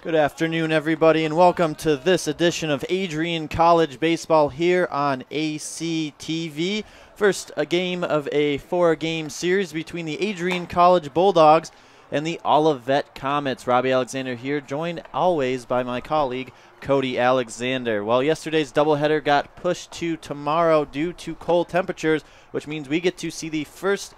Good afternoon, everybody, and welcome to this edition of Adrian College Baseball here on ACTV. First, a game of a four-game series between the Adrian College Bulldogs and the Olivet Comets. Robbie Alexander here, joined always by my colleague, Cody Alexander. Well, yesterday's doubleheader got pushed to tomorrow due to cold temperatures, which means we get to see the first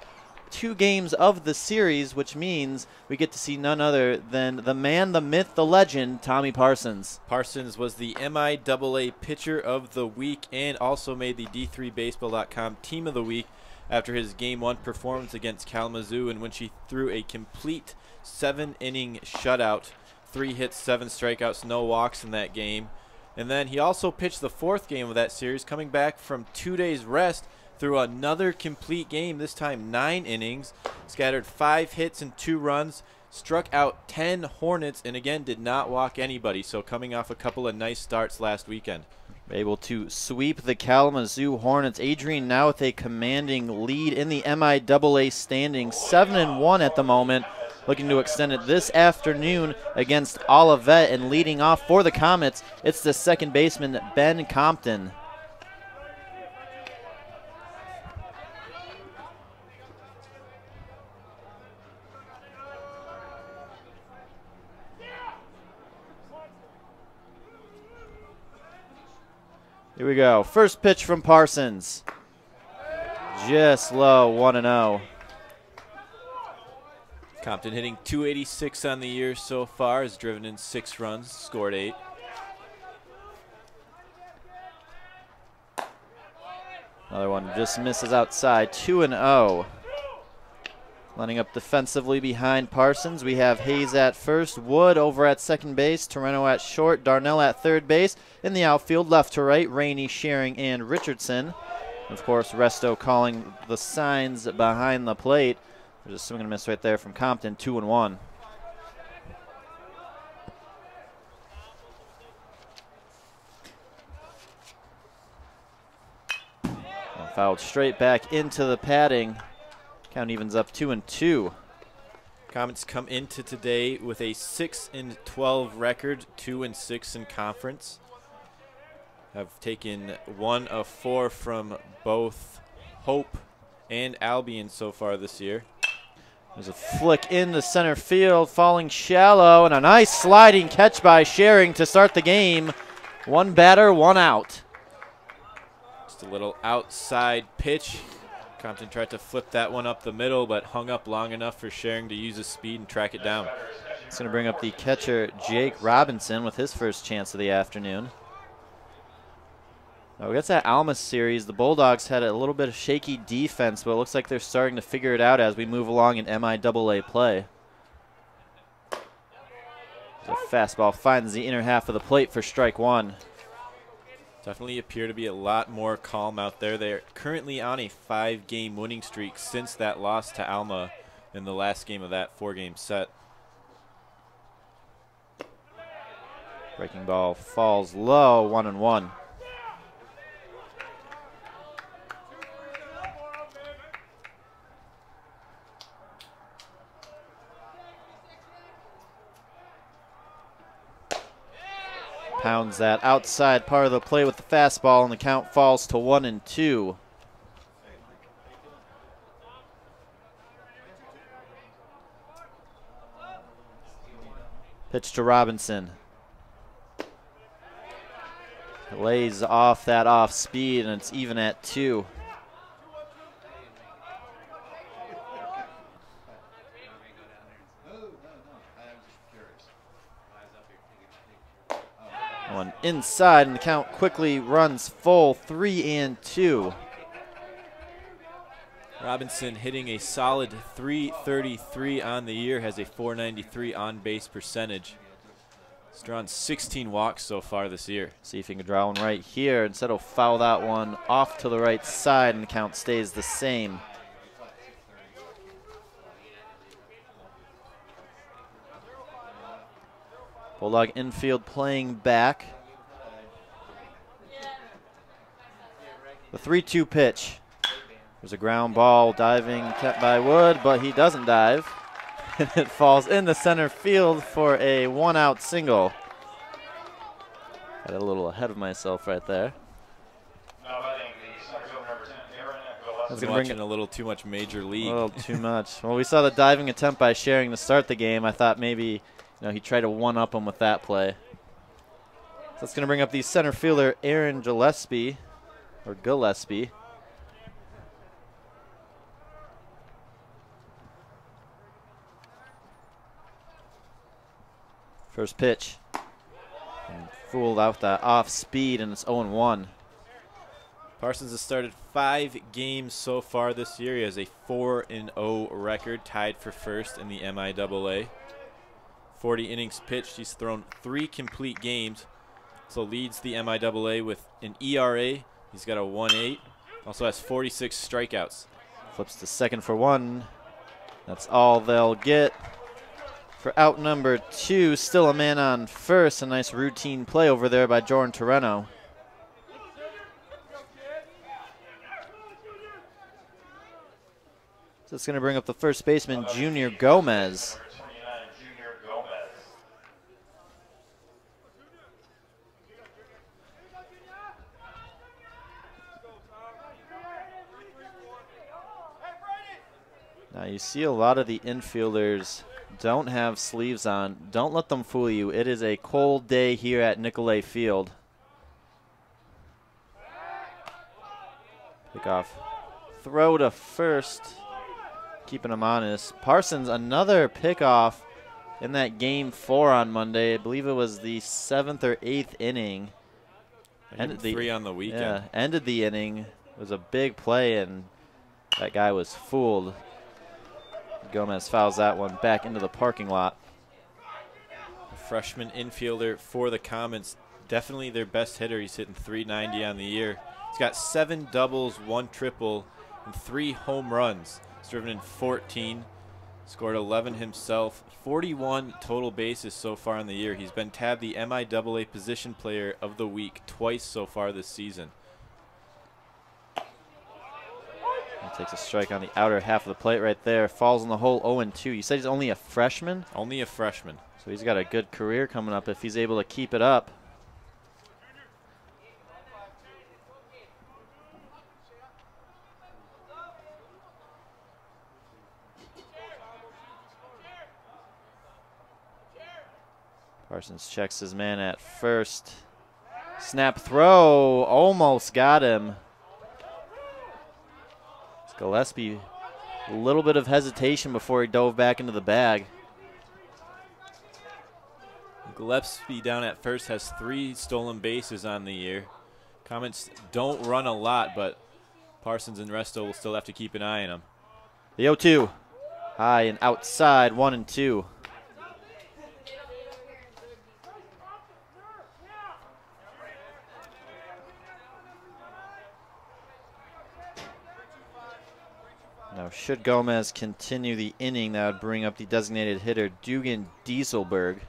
two games of the series, which means we get to see none other than the man, the myth, the legend, Tommy Parsons. Parsons was the MIAA Pitcher of the Week and also made the D3Baseball.com Team of the Week after his Game 1 performance against Kalamazoo, in which he threw a complete 7-inning shutout, 3 hits, 7 strikeouts, no walks in that game. And then he also pitched the fourth game of that series, coming back from 2 days rest, through another complete game, this time 9 innings, scattered 5 hits and 2 runs, struck out 10 Hornets, and again did not walk anybody. So coming off a couple of nice starts last weekend. Able to sweep the Kalamazoo Hornets. Adrian now with a commanding lead in the MIAA standings, 7-1 at the moment, looking to extend it this afternoon against Olivet. And leading off for the Comets, it's the second baseman, Ben Compton. Here we go. First pitch from Parsons. Just low, 1-0. Compton hitting .286 on the year so far, has driven in 6 runs, scored 8. Another one just misses outside, 2-0. Lining up defensively behind Parsons, we have Hayes at first, Wood over at second base, Torreno at short, Darnell at third base. In the outfield, left to right, Rainey, Sharing, and Richardson. Of course, Resto calling the signs behind the plate. There's a swing and a miss right there from Compton, 2-1. Fouled straight back into the padding. Count evens up 2-2. Comets come into today with a 6-12 record, 2-6 in conference. Have taken 1 of 4 from both Hope and Albion so far this year. There's a flick into center field, falling shallow, and a nice sliding catch by Sharing to start the game. 1 batter, 1 out. Just a little outside pitch. Compton tried to flip that one up the middle, but hung up long enough for Sharing to use his speed and track it down. It's going to bring up the catcher, Jake Robinson, with his first chance of the afternoon. Now, we got that Alma series. The Bulldogs had a little bit of shaky defense, but it looks like they're starting to figure it out as we move along in MIAA play. The fastball finds the inner half of the plate for strike 1. Definitely appear to be a lot more calm out there. They're currently on a 5-game winning streak since that loss to Alma in the last game of that 4-game set. Breaking ball falls low, 1-1. Pounds that outside part of the play with the fastball, and the count falls to 1-2. Pitch to Robinson. Lays off that off speed, and it's even at 2. One inside, and the count quickly runs full, 3-2. Robinson hitting a solid .333 on the year, has a .493 on-base percentage. He's drawn 16 walks so far this year. See if he can draw one right here. Instead, he'll foul that one off to the right side, and the count stays the same. Bulldog infield playing back. The 3-2 pitch. There's a ground ball diving kept by Wood, but he doesn't dive. And it falls in the center field for a one-out single. Got a little ahead of myself right there. That's going to bring a little too much major league. A little too much. Well, we saw the diving attempt by Sharing to start the game. I thought maybe he tried to one-up him with that play. So that's going to bring up the center fielder, Aaron Gillespie, or Gillespie. First pitch. And fooled out that off speed, and it's 0-1. Parsons has started 5 games so far this year. He has a 4-0 record, tied for first in the MIAA. 40 innings pitched. He's thrown 3 complete games, so leads the MIAA with an ERA. He's got a 1.8. Also has 46 strikeouts. Flips to second for 1. That's all they'll get. For out number 2, still a man on first. A nice routine play over there by Jordan Torreno. So it's going to bring up the first baseman, Junior Gomez. Now you see a lot of the infielders don't have sleeves on. Don't let them fool you. It is a cold day here at Nicolay Field. Pick off. Throw to first. Keeping him honest. Parsons, another pickoff in that game 4 on Monday. I believe it was the 7th or 8th inning. Ended 3 on the weekend. Yeah, ended the inning. It was a big play, and that guy was fooled. Gomez fouls that one back into the parking lot. Freshman infielder for the Comets. Definitely their best hitter. He's hitting .390 on the year. He's got 7 doubles, 1 triple, and 3 home runs. He's driven in 14, scored 11 himself, 41 total bases so far in the year. He's been tabbed the MIAA Position Player of the Week twice so far this season. He takes a strike on the outer half of the plate right there. Falls in the hole 0-2. You said he's only a freshman? Only a freshman. So he's got a good career coming up if he's able to keep it up. Parsons checks his man at first. Snap throw, almost got him. Gillespie, a little bit of hesitation before he dove back into the bag. Gillespie down at first has 3 stolen bases on the year. Comets don't run a lot, but Parsons and Resto will still have to keep an eye on him. The 0-2, high and outside, 1-2. Now, should Gomez continue the inning, that would bring up the designated hitter, Dugan Dieselberg.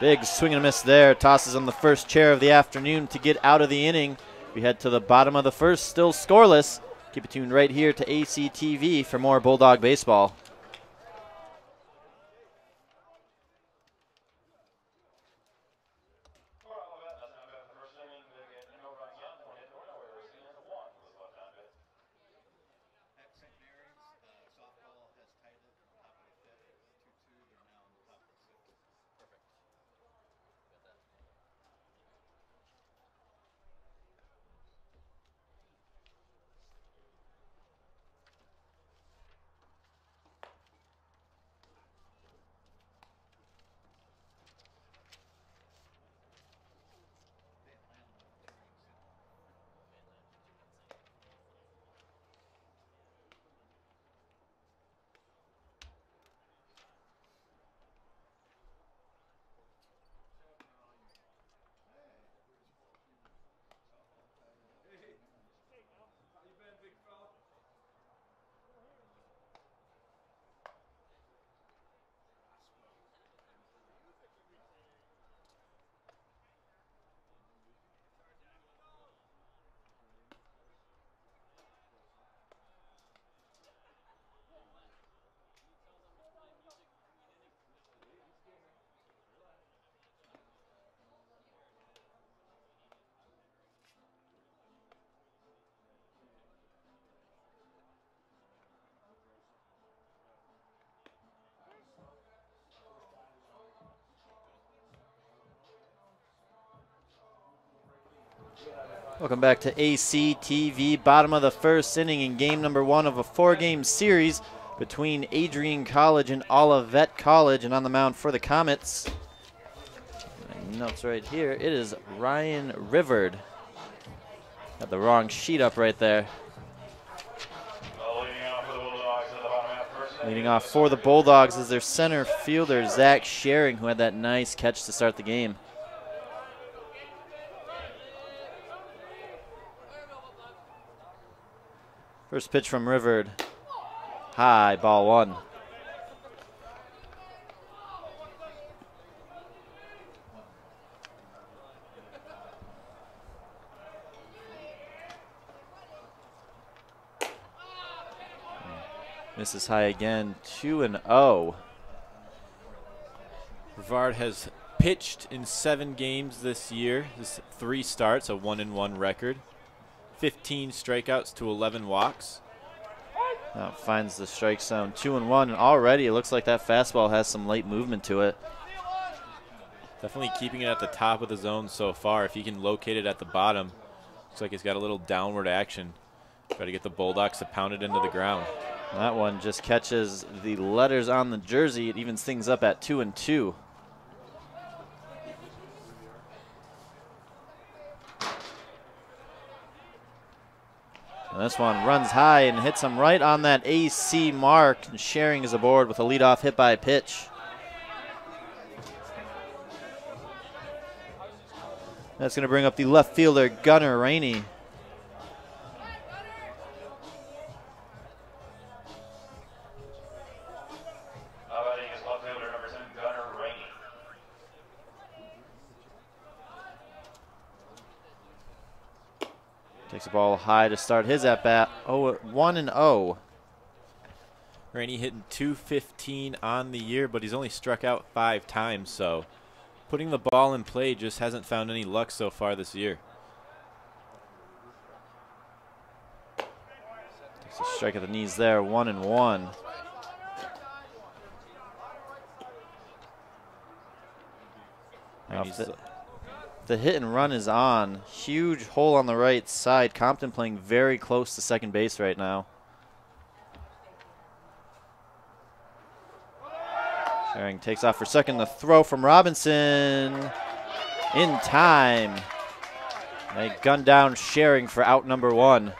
Big swing and a miss there. Tosses on the first chair of the afternoon to get out of the inning. We head to the bottom of the first, still scoreless. Keep it tuned right here to ACTV for more Bulldog baseball. Welcome back to ACTV, bottom of the first inning in game number 1 of a 4-game series between Adrian College and Olivet College. And on the mound for the Comets, my notes right here, it is Ryan Rivard. Got the wrong sheet up right there. Leading off for the Bulldogs is their center fielder, Zach Schering, who had that nice catch to start the game. First pitch from Rivard. High, ball 1. Misses high again, 2-0. Rivard has pitched in 7 games this year. This 3 starts, a 1-1 record. 15 strikeouts to 11 walks. Now finds the strike zone, 2-1, and already it looks like that fastball has some late movement to it. Definitely keeping it at the top of the zone so far. If he can locate it at the bottom, looks like he's got a little downward action. Try to get the Bulldogs to pound it into the ground. That one just catches the letters on the jersey. It evens things up at 2-2. And this one runs high and hits him right on that AC mark. And Schering is aboard with a leadoff hit by pitch. That's going to bring up the left fielder, Gunnar Rainey. Takes the ball high to start his at-bat. 1-0. Rainey hitting .215 on the year, but he's only struck out 5 times, so putting the ball in play just hasn't found any luck so far this year. Takes a strike at the knees there, 1-1. The hit and run is on. Huge hole on the right side. Compton playing very close to second base right now. Schering takes off for second. The throw from Robinson in time. They gun down Schering for out number 1.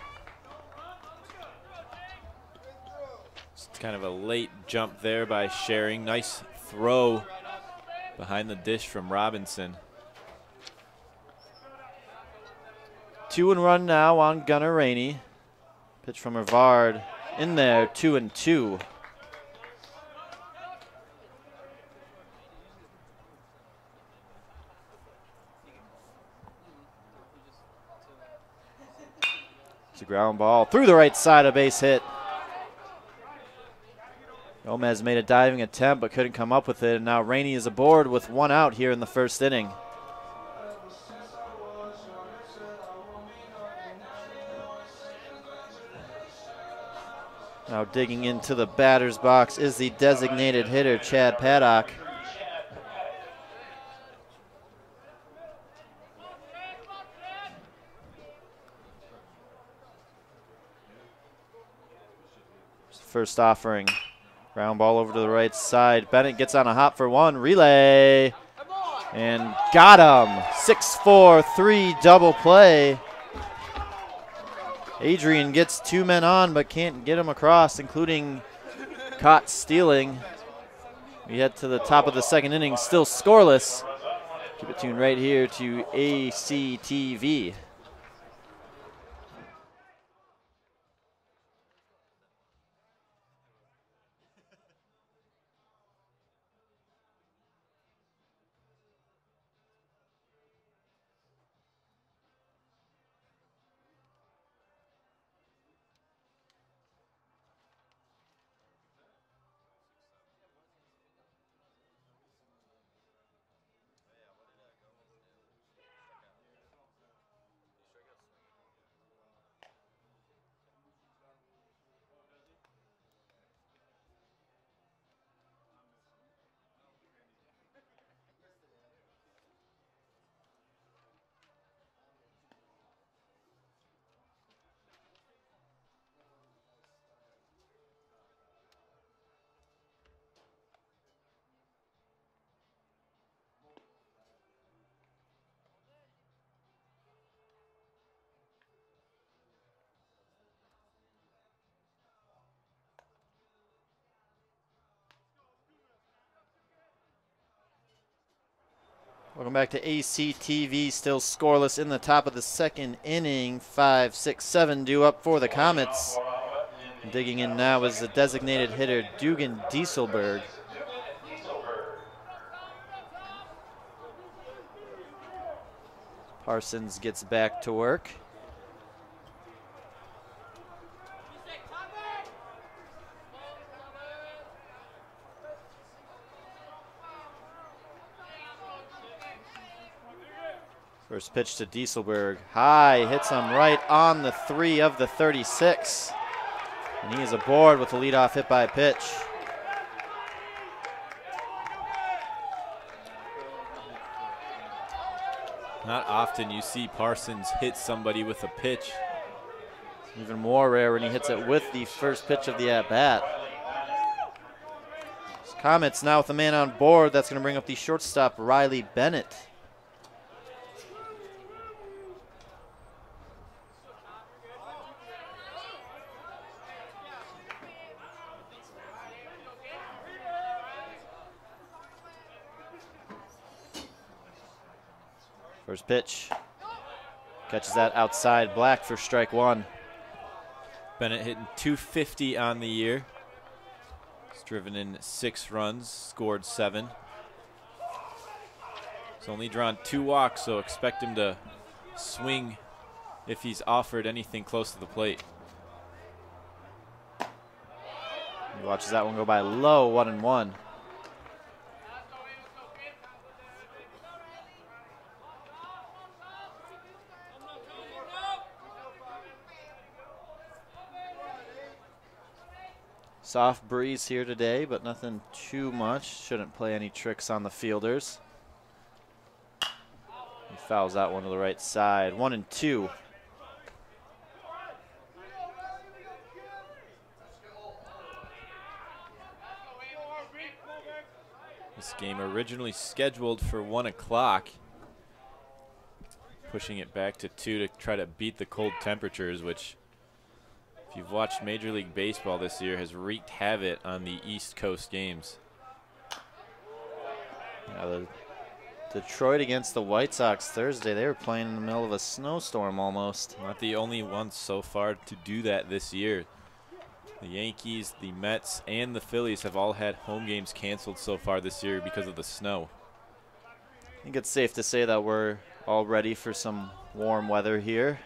It's kind of a late jump there by Schering. Nice throw behind the dish from Robinson. 2-1 now on Gunnar Rainey. Pitch from Rivard in there, 2-2. It's a ground ball through the right side, a base hit. Gomez made a diving attempt but couldn't come up with it, and now Rainey is aboard with 1 out here in the first inning. Now digging into the batter's box is the designated hitter, Chad Paddock. First offering. Ground ball over to the right side. Bennett gets on a hop for 1. Relay. And got him. 6-4-3 double play. Adrian gets 2 men on but can't get him across, including caught stealing. We head to the top of the second inning, still scoreless. Keep it tuned right here to ACTV. Welcome back to ACTV. Still scoreless in the top of the second inning. 5, 6, 7 due up for the Comets. Digging in now is the designated hitter, Dugan Dieselberg. Parsons gets back to work. First pitch to Dieselberg. High, hits him right on the 3 of the 36. And he is aboard with a leadoff hit by pitch. Not often you see Parsons hit somebody with a pitch. Even more rare when he hits it with the first pitch of the at-bat. Comets now with a man on board. That's going to bring up the shortstop, Riley Bennett. First pitch. Catches that outside, Black for strike one. Bennett hitting .250 on the year. He's driven in 6 runs, scored 7. He's only drawn 2 walks, so expect him to swing if he's offered anything close to the plate. He watches that one go by low, 1-1. Soft breeze here today, but nothing too much. Shouldn't play any tricks on the fielders. He fouls that one to the right side. 1-2. This game originally scheduled for 1 o'clock. Pushing it back to 2 to try to beat the cold temperatures, which, if you've watched Major League Baseball this year, has wreaked havoc on the East Coast games. Yeah, the Detroit against the White Sox Thursday, they were playing in the middle of a snowstorm almost. Not the only ones so far to do that this year. The Yankees, the Mets, and the Phillies have all had home games canceled so far this year because of the snow. I think it's safe to say that we're all ready for some warm weather here.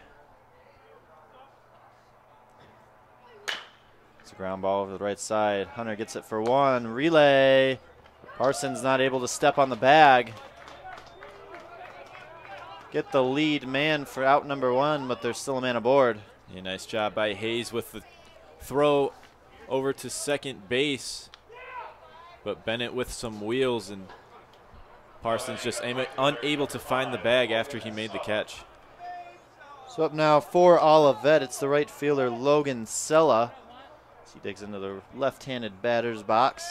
It's a ground ball over the right side. Hunter gets it for 1. Relay. Parsons not able to step on the bag. Get the lead man for out number 1, but there's still a man aboard. Yeah, nice job by Hayes with the throw over to second base. But Bennett with some wheels, and Parsons just unable to find the bag after he made the catch. So up now for Olivet, it's the right fielder Logan Sella. As he digs into the left-handed batter's box.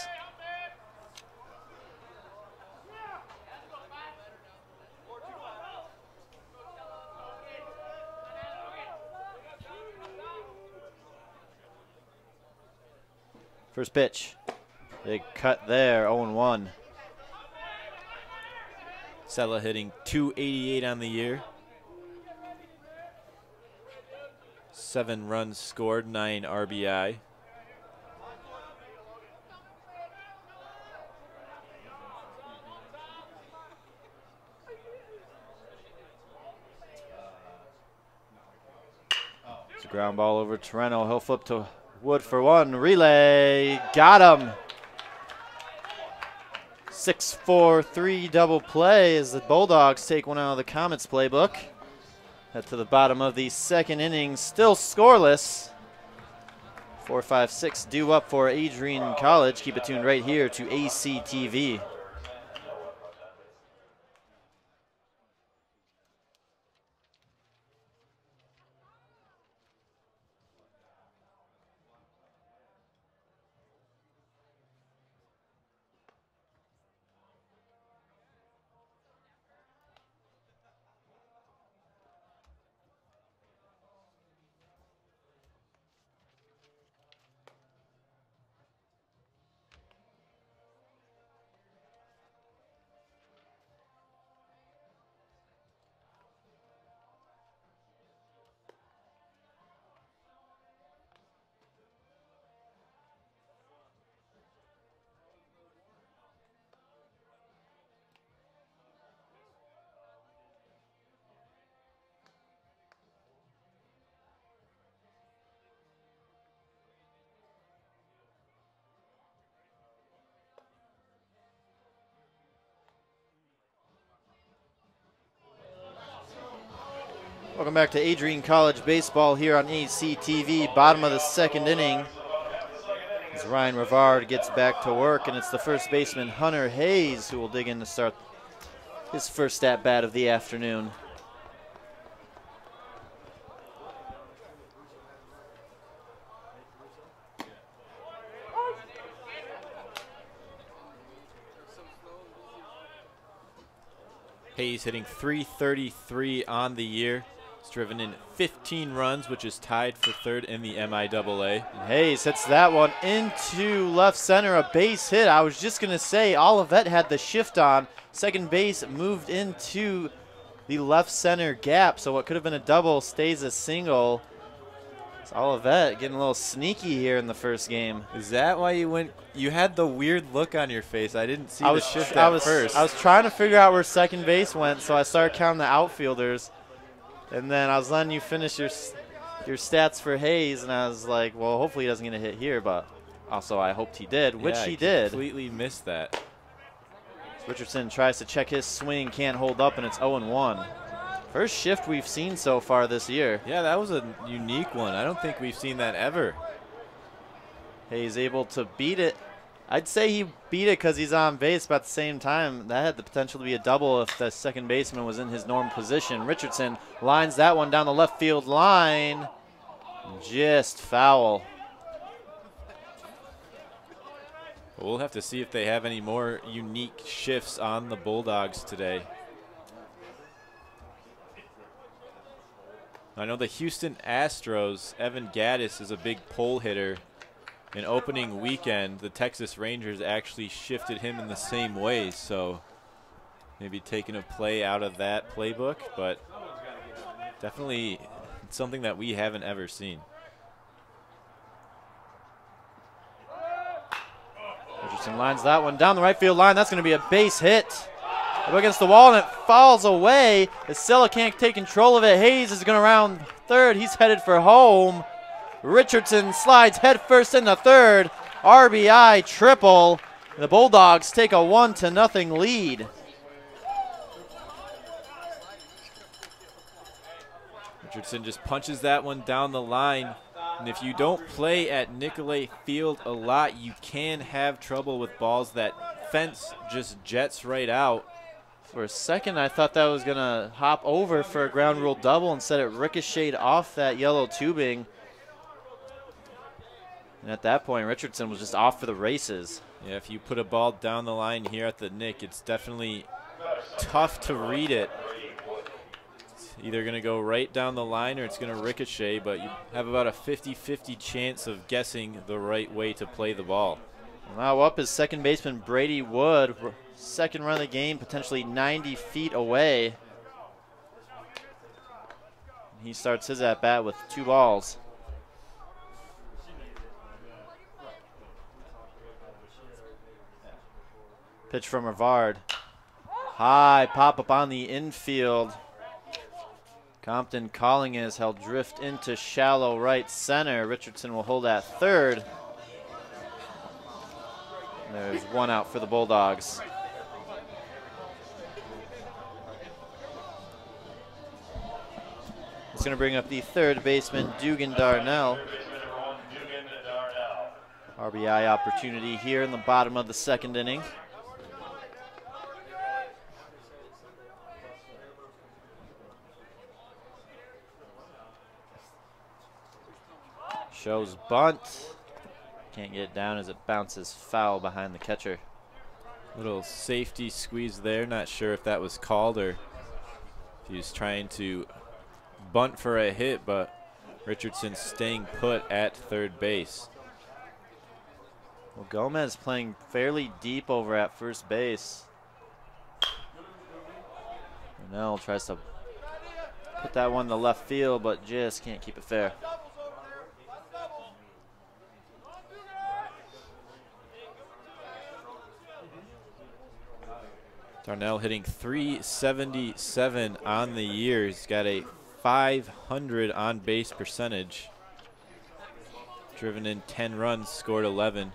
First pitch. Big cut there, 0-1. Sella hitting .288 on the year. 7 runs scored, 9 RBI. It's a ground ball over Torreno. He'll flip to Wood for 1. Relay. Got him. 6-4-3 double play as the Bulldogs take one out of the Comets playbook. Head to the bottom of the second inning, still scoreless. 4-5-6 due up for Adrian College. Keep it tuned right here to ACTV. Welcome back to Adrian College Baseball here on ACTV. Bottom of the second inning as Ryan Rivard gets back to work, and it's the first baseman Hunter Hayes who will dig in to start his first at-bat of the afternoon. Hayes hitting .333 on the year. He's driven in 15 runs, which is tied for third in the MIAA. Hayes hits that one into left center, a base hit. I was just going to say Olivet had the shift on. Second base moved into the left center gap, so what could have been a double stays a single. It's Olivet getting a little sneaky here in the first game. Is that why you went? You had the weird look on your face. I didn't see the shift at first. I was trying to figure out where second base went, so I started counting the outfielders. And then I was letting you finish your stats for Hayes, and I was like, well, hopefully he doesn't get a hit here, but also I hoped he did, which he did. Completely missed that. Richardson tries to check his swing, can't hold up, and it's 0-1. First shift we've seen so far this year. Yeah, that was a unique one. I don't think we've seen that ever. Hayes able to beat it. I'd say he beat it because he's on base, but at the same time, that had the potential to be a double if the second baseman was in his normal position. Richardson lines that one down the left field line. Just foul. We'll have to see if they have any more unique shifts on the Bulldogs today. I know the Houston Astros, Evan Gaddis is a big pole hitter. In opening weekend, the Texas Rangers actually shifted him in the same way, so maybe taking a play out of that playbook, but definitely something that we haven't ever seen. Richardson lines that one down the right field line. That's going to be a base hit. Up against the wall, and it falls away. Estella can't take control of it. Hayes is going to round third. He's headed for home. Richardson slides headfirst into third. RBI triple. The Bulldogs take a 1-0 lead. Richardson just punches that one down the line. And if you don't play at Nicolay Field a lot, you can have trouble with balls that fence just jets right out. For a second, I thought that was going to hop over for a ground rule double. Instead, it ricocheted off that yellow tubing. And at that point, Richardson was just off for the races. Yeah, if you put a ball down the line here at the Nick, it's definitely tough to read it. It's either going to go right down the line or it's going to ricochet, but you have about a 50-50 chance of guessing the right way to play the ball. Now up is second baseman Brady Wood. Second run of the game, potentially 90 feet away. He starts his at-bat with 2 balls. Pitch from Rivard. High pop-up on the infield. Compton calling it as he'll drift into shallow right center. Richardson will hold at third. There's one out for the Bulldogs. It's going to bring up the third baseman, Dugan Darnell. RBI opportunity here in the bottom of the second inning. Shows bunt. Can't get it down as it bounces foul behind the catcher. Little safety squeeze there. Not sure if that was called or if he was trying to bunt for a hit, but Richardson staying put at third base. Well, Gomez playing fairly deep over at first base. Darnell tries to put that one to left field, but just can't keep it fair. Darnell hitting .377 on the year. He's got a .500 on base percentage. Driven in 10 runs, scored 11.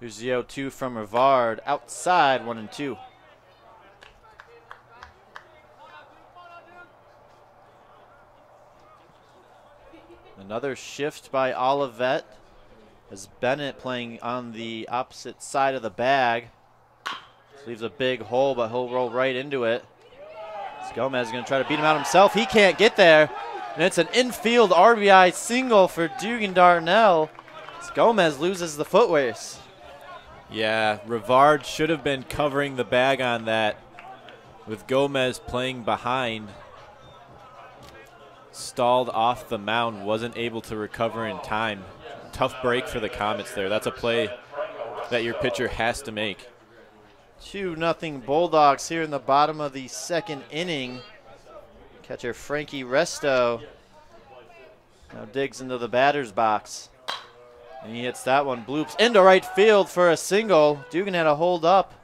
Here's the 0-2 from Rivard. Outside, 1-2. Another shift by Olivet, as Bennett playing on the opposite side of the bag. This leaves a big hole, but he'll roll right into it. As Gomez is going to try to beat him out himself. He can't get there. And it's an infield RBI single for Dugan Darnell. As Gomez loses the foot race. Yeah, Rivard should have been covering the bag on that, with Gomez playing behind. Stalled off the mound, wasn't able to recover in time. Tough break for the Comets there. That's a play that your pitcher has to make. 2-0 Bulldogs here in the bottom of the second inning. Catcher Frankie Resto now digs into the batter's box. And he hits that one, bloops into right field for a single. Dugan had a hold up.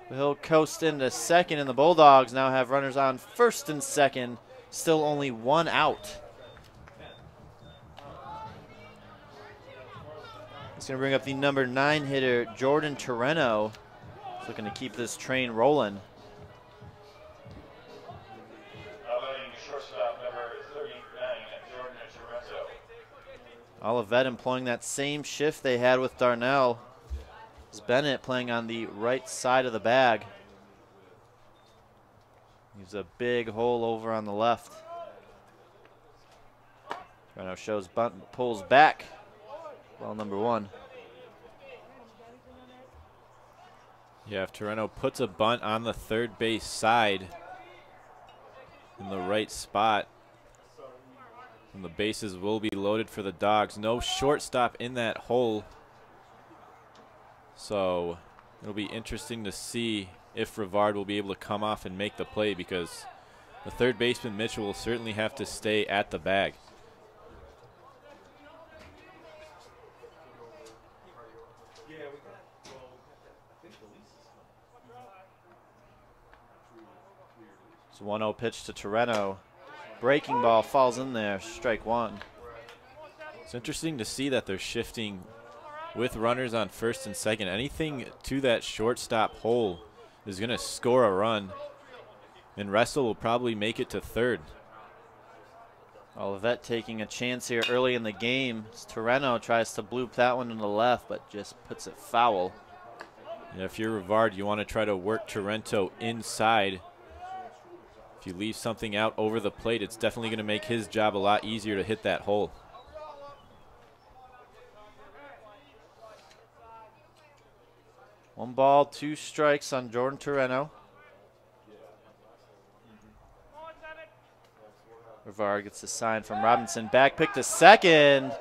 He'll coast into second, and the Bulldogs now have runners on first and second. Still only one out. He's going to bring up the number 9 hitter, Jordan Torreno. He's looking to keep this train rolling. Olivet employing that same shift they had with Darnell. It's Bennett playing on the right side of the bag. Leaves a big hole over on the left. Torreno shows bunt, pulls back. Ball number 1. Yeah, if Torreno puts a bunt on the third base side in the right spot, and the bases will be loaded for the Dogs. No shortstop in that hole. So it'll be interesting to see if Rivard will be able to come off and make the play, because the third baseman Mitchell will certainly have to stay at the bag. It's a 1-0 pitch to Torreno. Breaking ball falls in there, strike 1. It's interesting to see that they're shifting with runners on first and second. Anything to that shortstop hole is going to score a run, and Ressel will probably make it to third. Olivet taking a chance here early in the game. Torreno tries to bloop that one to the left, but just puts it foul. And if you're Rivard, you want to try to work Torrento inside. If you leave something out over the plate, it's definitely going to make his job a lot easier to hit that hole. One ball, 2 strikes on Jordan Torreno. Rivard gets the sign from Robinson. Back pick to second.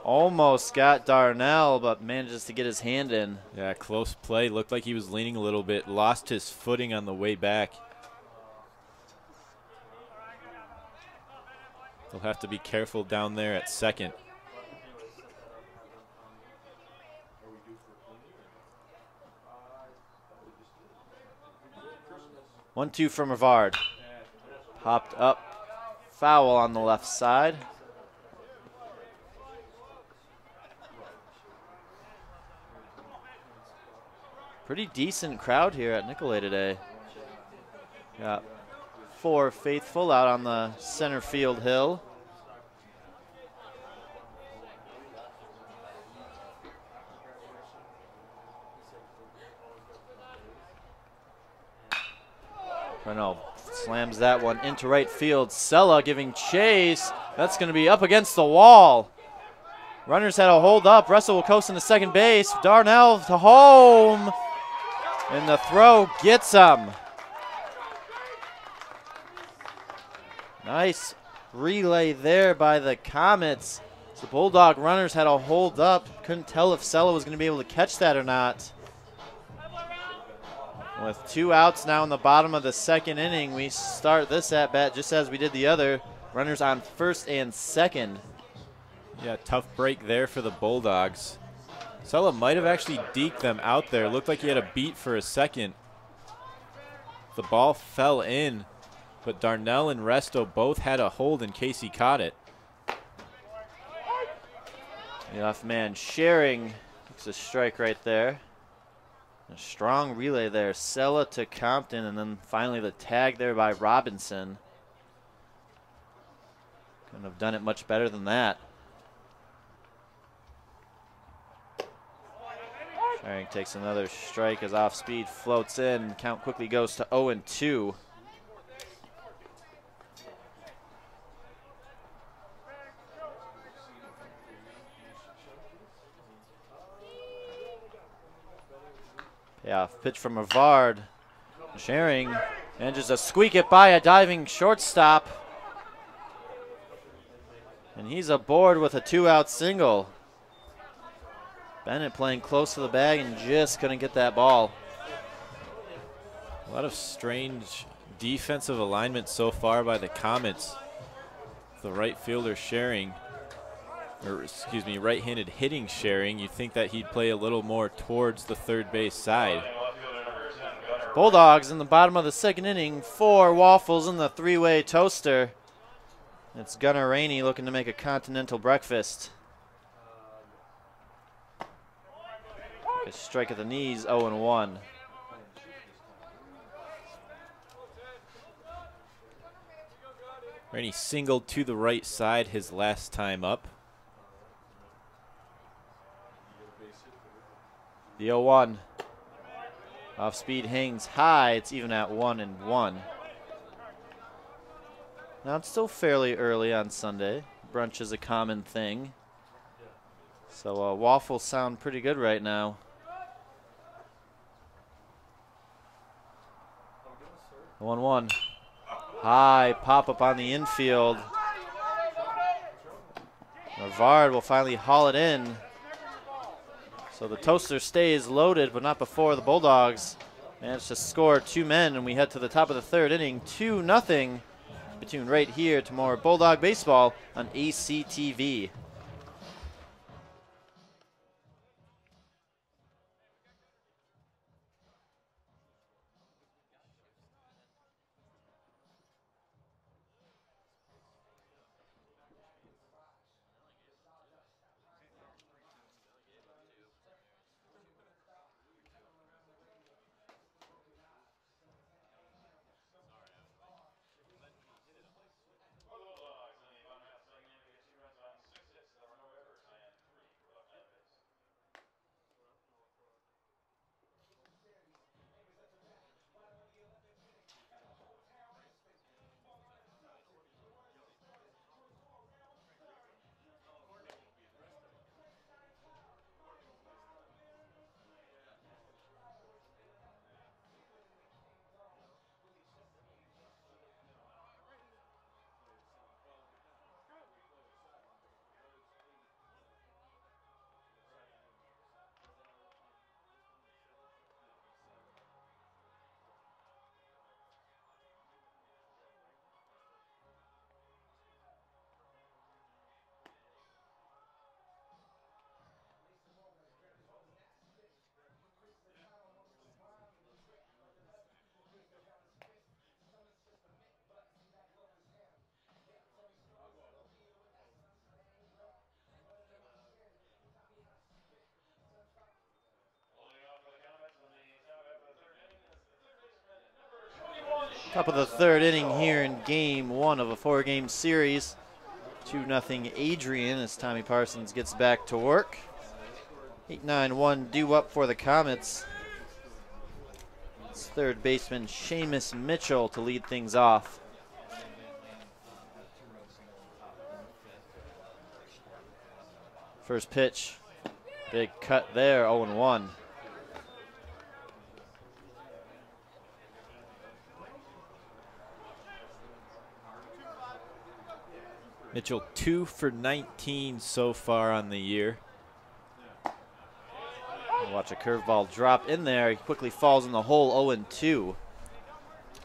Almost got Darnell, but manages to get his hand in. Yeah, close play. Looked like he was leaning a little bit. Lost his footing on the way back. They'll have to be careful down there at second. One, 2 from Rivard. Popped up. Foul on the left side. Pretty decent crowd here at Nicolay today. Got 4 faithful out on the center field hill. Renault slams that one into right field. Sella giving chase. That's going to be up against the wall. Runners had a hold up. Russell will coast into second base. Darnell to home. And the throw gets him. Nice relay there by the Comets. The Bulldog runners had a hold up. Couldn't tell if Sella was going to be able to catch that or not. With 2 outs now in the bottom of the second inning, we start this at-bat just as we did the other. Runners on first and second. Yeah, tough break there for the Bulldogs. Sella might have actually deked them out there. Looked like he had a beat for a second. The ball fell in, but Darnell and Resto both had a hold in case he caught it. The off man sharing It's a strike right there. A strong relay there. Sella to Compton, and then finally the tag there by Robinson. Couldn't have done it much better than that. Sharing takes another strike as off speed floats in. Count quickly goes to 0-2. Payoff pitch from Rivard. Sharing, and just a squeak it by a diving shortstop. And he's aboard with a 2-out single. Bennett playing close to the bag and just couldn't get that ball. A lot of strange defensive alignment so far by the Comets. The right fielder Sharing, or excuse me, right-handed hitting Sharing. You'd think that he'd play a little more towards the third base side. Bulldogs in the bottom of the second inning. 4 waffles in the 3-way toaster. It's Gunnar Rainey looking to make a continental breakfast. A strike at the knees, 0-1. Rainey singled to the right side his last time up. The 0-1. Off speed hangs high. It's even at 1-1. Now it's still fairly early on Sunday. Brunch is a common thing. So waffles sound pretty good right now. 1-1. High pop up on the infield. Rivard will finally haul it in. So the toaster stays loaded, but not before the Bulldogs manage to score 2 men, and we head to the top of the third inning, 2-0. Tune right here to more Bulldog baseball on ACTV. Top of the third inning here in game 1 of a 4-game series. 2-0 Adrian as Tommy Parsons gets back to work. 8-9-1 due up for the Comets. It's third baseman Seamus Mitchell to lead things off. First pitch, big cut there, 0-1. Mitchell 2 for 19 so far on the year. Watch a curveball drop in there. He quickly falls in the hole, 0-2.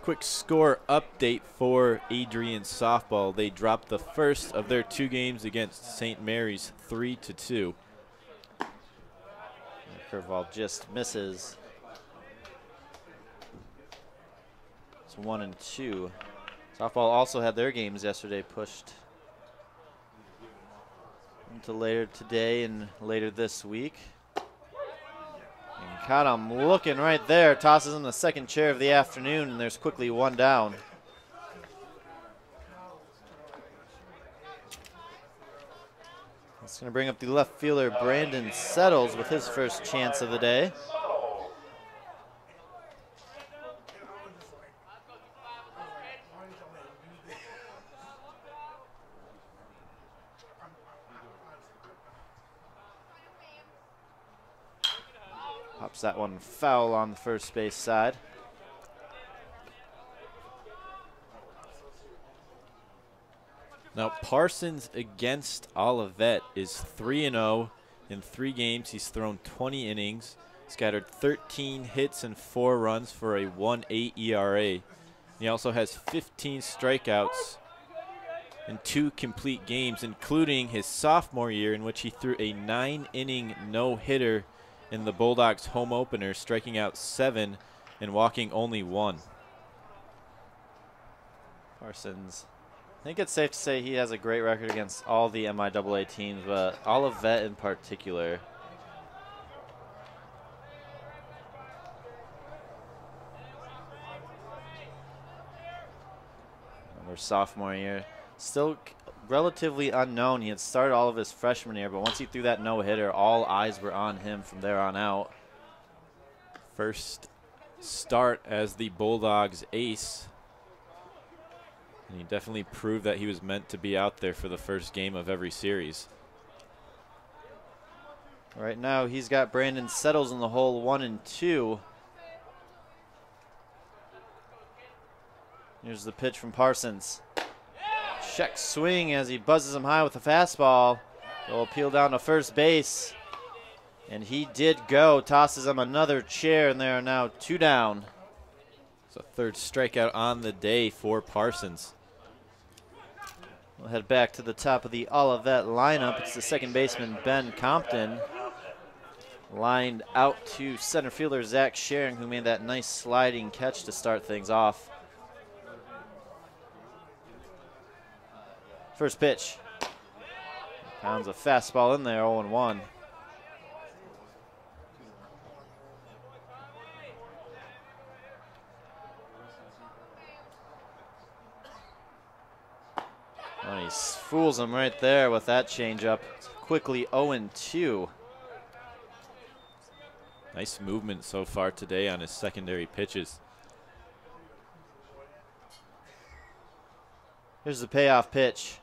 Quick score update for Adrian softball. They dropped the first of their 2 games against St. Mary's 3-2. Curveball just misses. It's 1-2. Softball also had their games yesterday pushed into later today and later this week. Caught him looking right there. Tosses him the second chair of the afternoon, and there's quickly one down. It's going to bring up the left fielder, Brandon Settles, with his first chance of the day. Pops that one foul on the first base side. Now Parsons against Olivet is 3-0 in 3 games. He's thrown 20 innings, scattered 13 hits and 4 runs for a 1.8 ERA. He also has 15 strikeouts in 2 complete games, including his sophomore year in which he threw a 9-inning no-hitter in the Bulldogs home opener, striking out 7 and walking only 1. Parsons, I think it's safe to say he has a great record against all the MIAA teams, but Olivet in particular. Remember sophomore year, still relatively unknown. He had started all of his freshman year, but once he threw that no-hitter, all eyes were on him from there on out. First start as the Bulldogs ace. And he definitely proved that he was meant to be out there for the first game of every series. Right now, he's got Brandon Settles in the hole, 1-2. Here's the pitch from Parsons. Check swing as he buzzes him high with the fastball. He'll appeal down to first base. And he did go. Tosses him another chair, and there are now 2 down. It's a 3rd strikeout on the day for Parsons. We'll head back to the top of the Olivet lineup. It's the second baseman, Ben Compton. Lined out to center fielder Zach Schering, who made that nice sliding catch to start things off. First pitch. Pounds a fastball in there, 0-1. Oh, he fools him right there with that changeup. Quickly 0-2. Nice movement so far today on his secondary pitches. Here's the payoff pitch.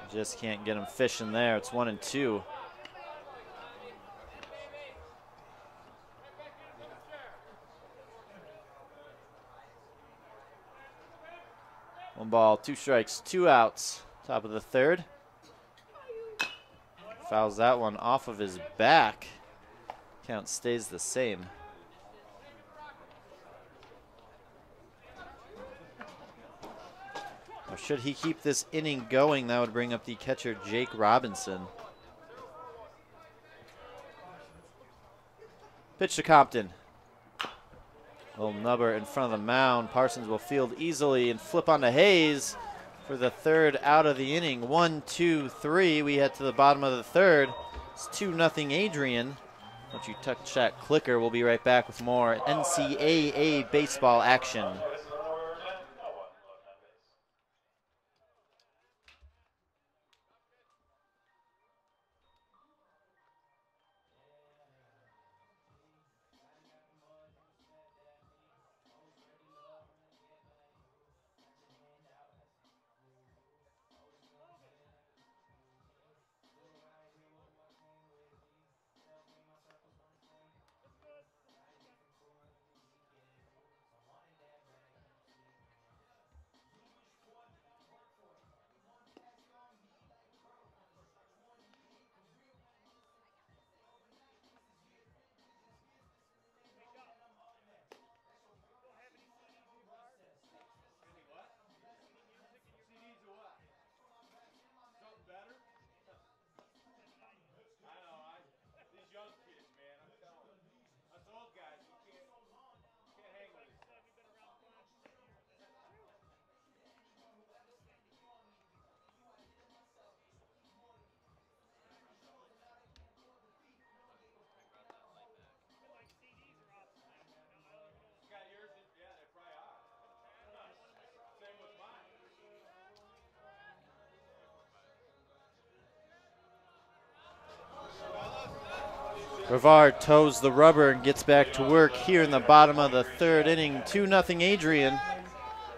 Just can't get him fishing there. It's 1-2. One ball, 2 strikes, 2 outs. Top of the 3rd. Fouls that one off of his back. Count stays the same. Or should he keep this inning going, that would bring up the catcher, Jake Robinson. Pitch to Compton. Little nubber in front of the mound. Parsons will field easily and flip onto Hayes for the 3rd out of the inning. 1, 2, 3. We head to the bottom of the 3rd. It's 2-0 Adrian. Don't you touch that clicker. We'll be right back with more NCAA baseball action. Brevard toes the rubber and gets back to work here in the bottom of the third inning. 2-0 Adrian.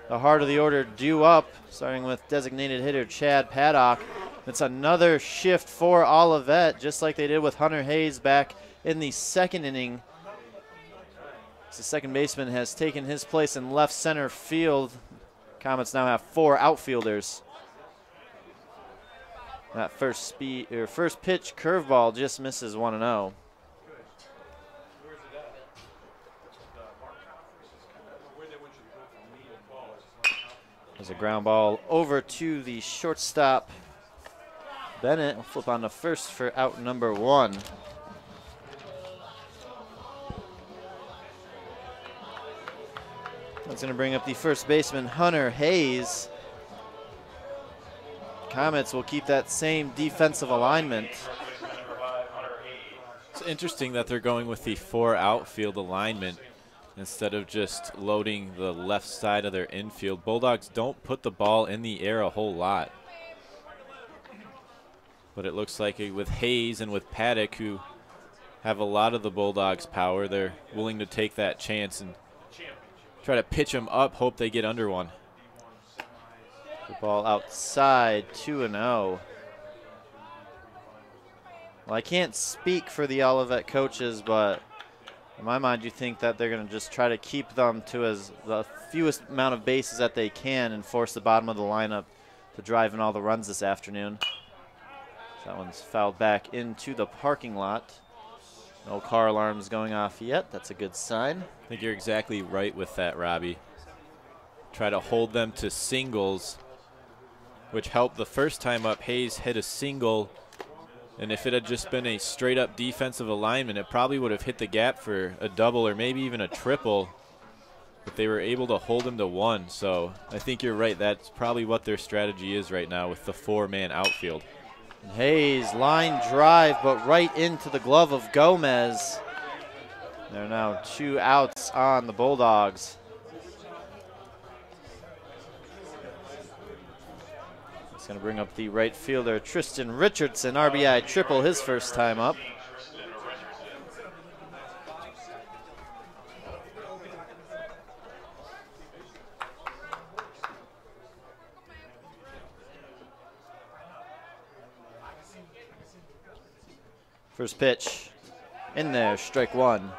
The heart of the order due up, starting with designated hitter Chad Paddock. It's another shift for Olivet, just like they did with Hunter Hayes back in the second inning. The second baseman has taken his place in left center field. Comets now have 4 outfielders. That first pitch curveball just misses 1-0. There's a ground ball over to the shortstop. Bennett will flip on to first for out number 1. That's going to bring up the first baseman, Hunter Hayes. Comets will keep that same defensive alignment. It's interesting that they're going with the 4 outfield alignment instead of just loading the left side of their infield. Bulldogs don't put the ball in the air a whole lot. But it looks like with Hayes and with Paddock, who have a lot of the Bulldogs' power, they're willing to take that chance and try to pitch them up, hope they get under one. The ball outside, 2-0. Well, I can't speak for the Olivet coaches, but in my mind, you think that they're going to just try to keep them to the fewest amount of bases that they can and force the bottom of the lineup to drive in all the runs this afternoon. That one's fouled back into the parking lot. No car alarms going off yet. That's a good sign. I think you're exactly right with that, Robbie. Try to hold them to singles, which helped the first time up. Hayes hit a single, and if it had just been a straight-up defensive alignment, it probably would have hit the gap for a double or maybe even a triple. But they were able to hold him to 1, so I think you're right. That's probably what their strategy is right now with the 4-man outfield. Hayes, line drive, but right into the glove of Gomez. There are now 2 outs on the Bulldogs. It's going to bring up the right fielder, Tristan Richardson, RBI triple his first time up. First pitch, in there, strike 1.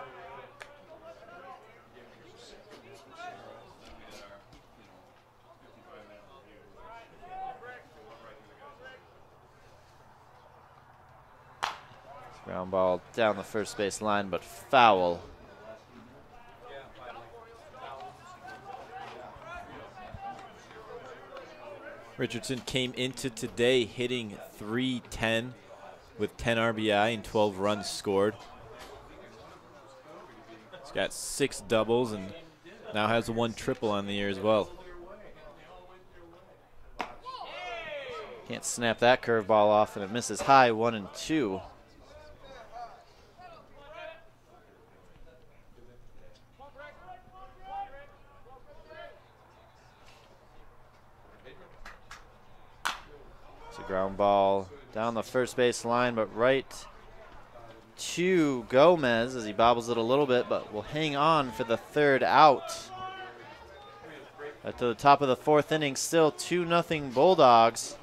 Ground ball down the first base line, but foul. Richardson came into today hitting .310 with 10 RBI and 12 runs scored. He's got 6 doubles and now has 1 triple on the year as well. Can't snap that curveball off, and it misses high, 1-2. It's a ground ball down the first base line, but right to Gomez as he bobbles it a little bit, but will hang on for the 3rd out. At the top of the 4th inning, still 2-0 Bulldogs.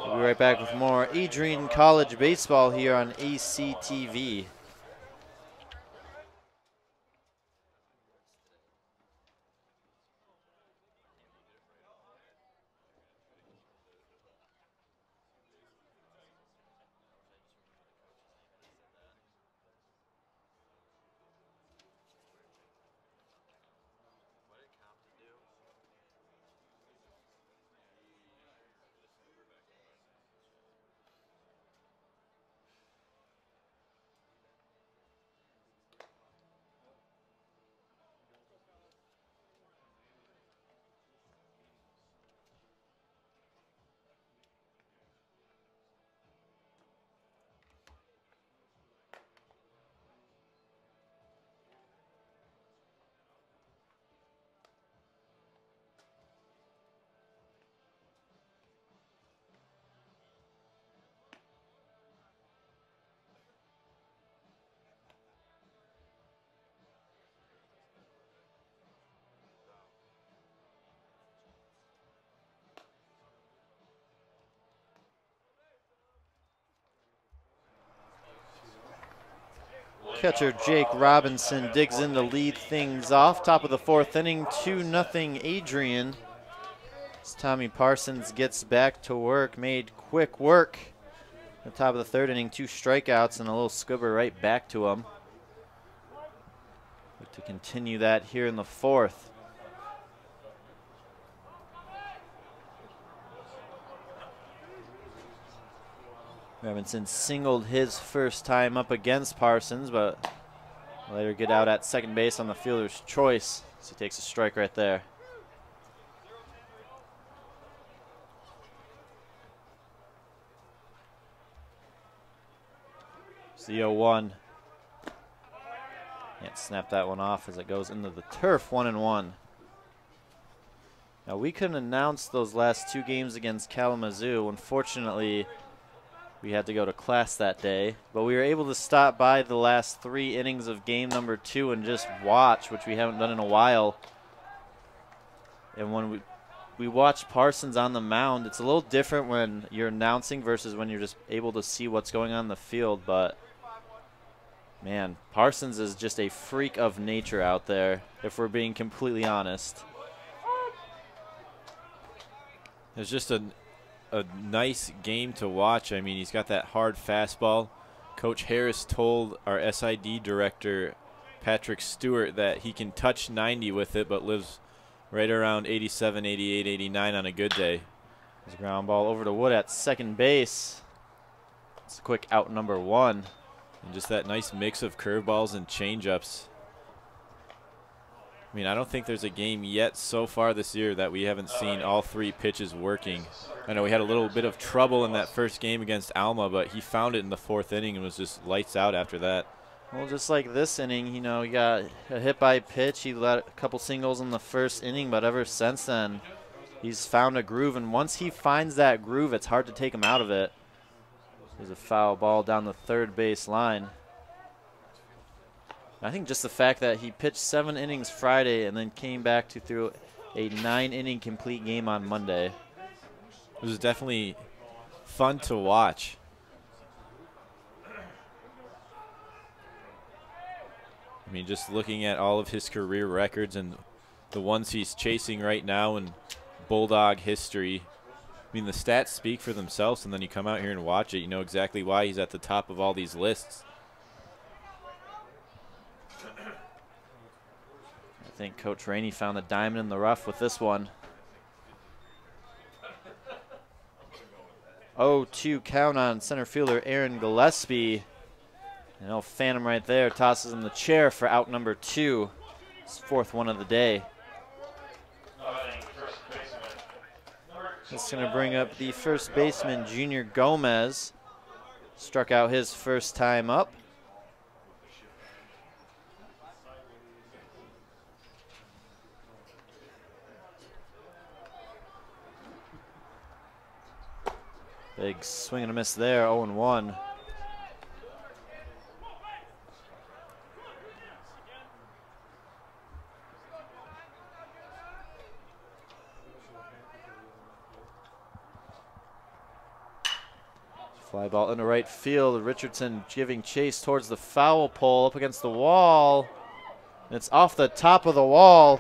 We'll be right back with more Adrian College baseball here on ACTV. Catcher Jake Robinson digs in to lead things off. Top of the fourth inning, 2-0 Adrian. As Tommy Parsons gets back to work, made quick work. At the top of the third inning, 2 strikeouts and a little scooper right back to him. Look to continue that here in the fourth. Robinson singled his first time up against Parsons, but later get out at second base on the fielder's choice. So he takes a strike right there. It's the 0-1. Can't snap that one off as it goes into the turf, 1-1. Now we couldn't announce those last 2 games against Kalamazoo. Unfortunately, we had to go to class that day, but we were able to stop by the last 3 innings of game number 2 and just watch, which we haven't done in a while. And when we watched Parsons on the mound, it's a little different when you're announcing versus when you're just able to see what's going on in the field. But man, Parsons is just a freak of nature out there, if we're being completely honest. It's just a nice game to watch. I mean, he's got that hard fastball. Coach Harris told our SID director, Patrick Stewart, that he can touch 90 with it, but lives right around 87, 88, 89 on a good day. There's a ground ball over to Wood at second base. It's a quick out, number 1. And just that nice mix of curveballs and changeups. I mean, I don't think there's a game yet so far this year that we haven't seen all 3 pitches working. I know we had a little bit of trouble in that first game against Alma, but he found it in the 4th inning and was just lights out after that. Well, just like this inning, you know, he got a hit by pitch. He let a couple singles in the first inning, but ever since then, he's found a groove. And once he finds that groove, it's hard to take him out of it. There's a foul ball down the third base line. I think just the fact that he pitched 7 innings Friday and then came back to throw a 9-inning complete game on Monday. It was definitely fun to watch. I mean, just looking at all of his career records and the ones he's chasing right now in Bulldog history, I mean, the stats speak for themselves, and then you come out here and watch it, you know exactly why he's at the top of all these lists. I think Coach Rainey found the diamond in the rough with this one. 0-2 count on center fielder Aaron Gillespie. And he'll fan him right there, tosses him the chair for out number 2. His 4th one of the day. That's going to bring up the first baseman, Junior Gomez. Struck out his first time up. Big swing and a miss there, 0-1. Fly ball into right field. Richardson giving chase towards the foul pole up against the wall. And it's off the top of the wall.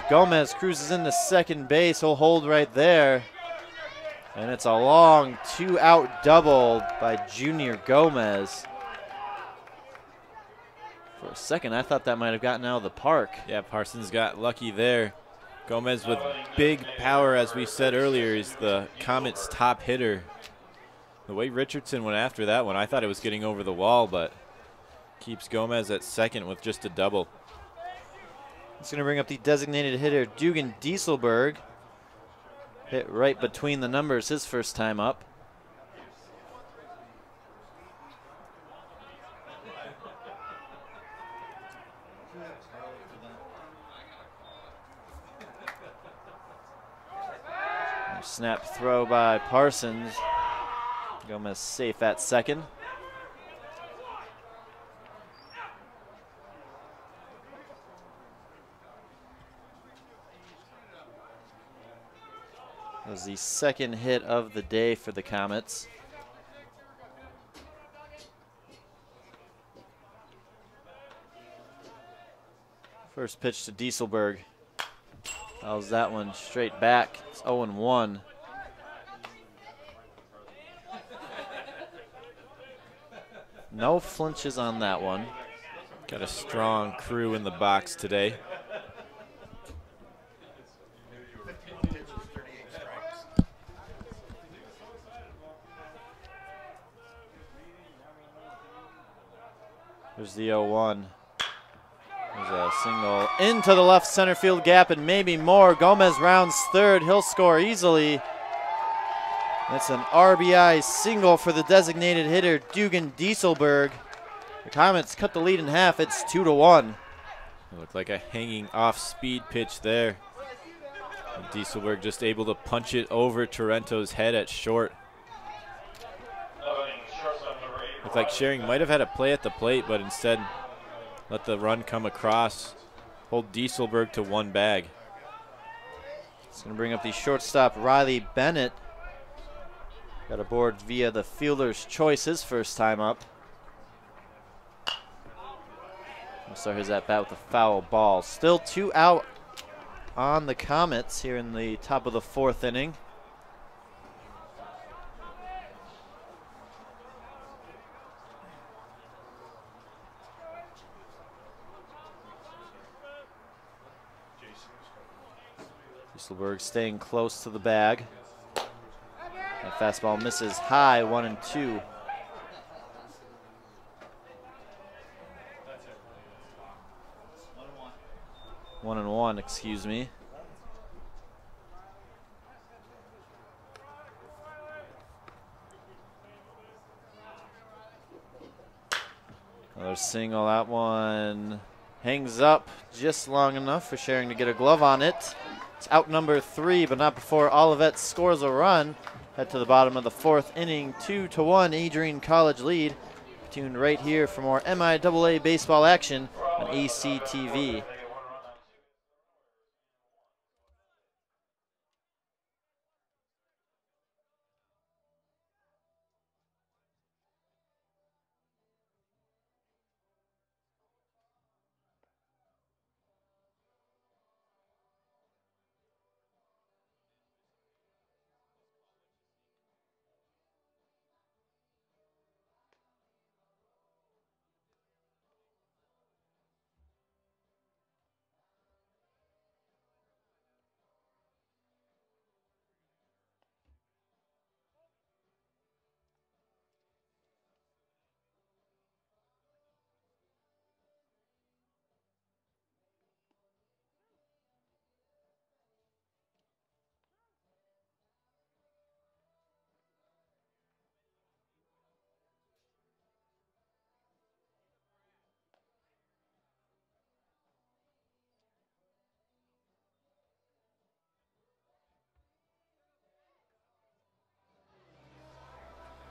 Gomez cruises into second base. He'll hold right there. And it's a long 2-out double by Junior Gomez. For a second, I thought that might have gotten out of the park. Yeah, Parsons got lucky there. Gomez with big power, as we said earlier, is the Comets' top hitter. The way Richardson went after that one, I thought it was getting over the wall, but keeps Gomez at second with just a double. It's going to bring up the designated hitter, Dugan Dieselberg. Hit right between the numbers his first time up. Snap throw by Parsons. Gomez safe at second. That was the second hit of the day for the Comets. First pitch to Dieselberg. Fouls that one straight back. It's 0-1. No flinches on that one. Got a strong crew in the box today. There's the 0-1. There's a single into the left center field gap and maybe more. Gomez rounds third. He'll score easily. That's an RBI single for the designated hitter, Dugan Dieselberg. The Comets cut the lead in half. It's 2-1. It looked like a hanging off-speed pitch there. And Dieselberg just able to punch it over Toronto's head at short. Looked like Schering might have had a play at the plate, but instead let the run come across. Hold Dieselberg to one bag. It's going to bring up the shortstop, Riley Bennett. Got aboard via the fielder's choice his first time up. He'll start his at bat with a foul ball. Still 2 out on the Comets here in the top of the 4th inning. Dieselberg staying close to the bag. That fastball misses high, 1-2. One and one, excuse me. Another single, that one hangs up just long enough for Schering to get a glove on it. It's out number 3, but not before Olivet scores a run. Head to the bottom of the 4th inning, 2-1 Adrian College lead. Tuned right here for more MIAA baseball action on ACTV.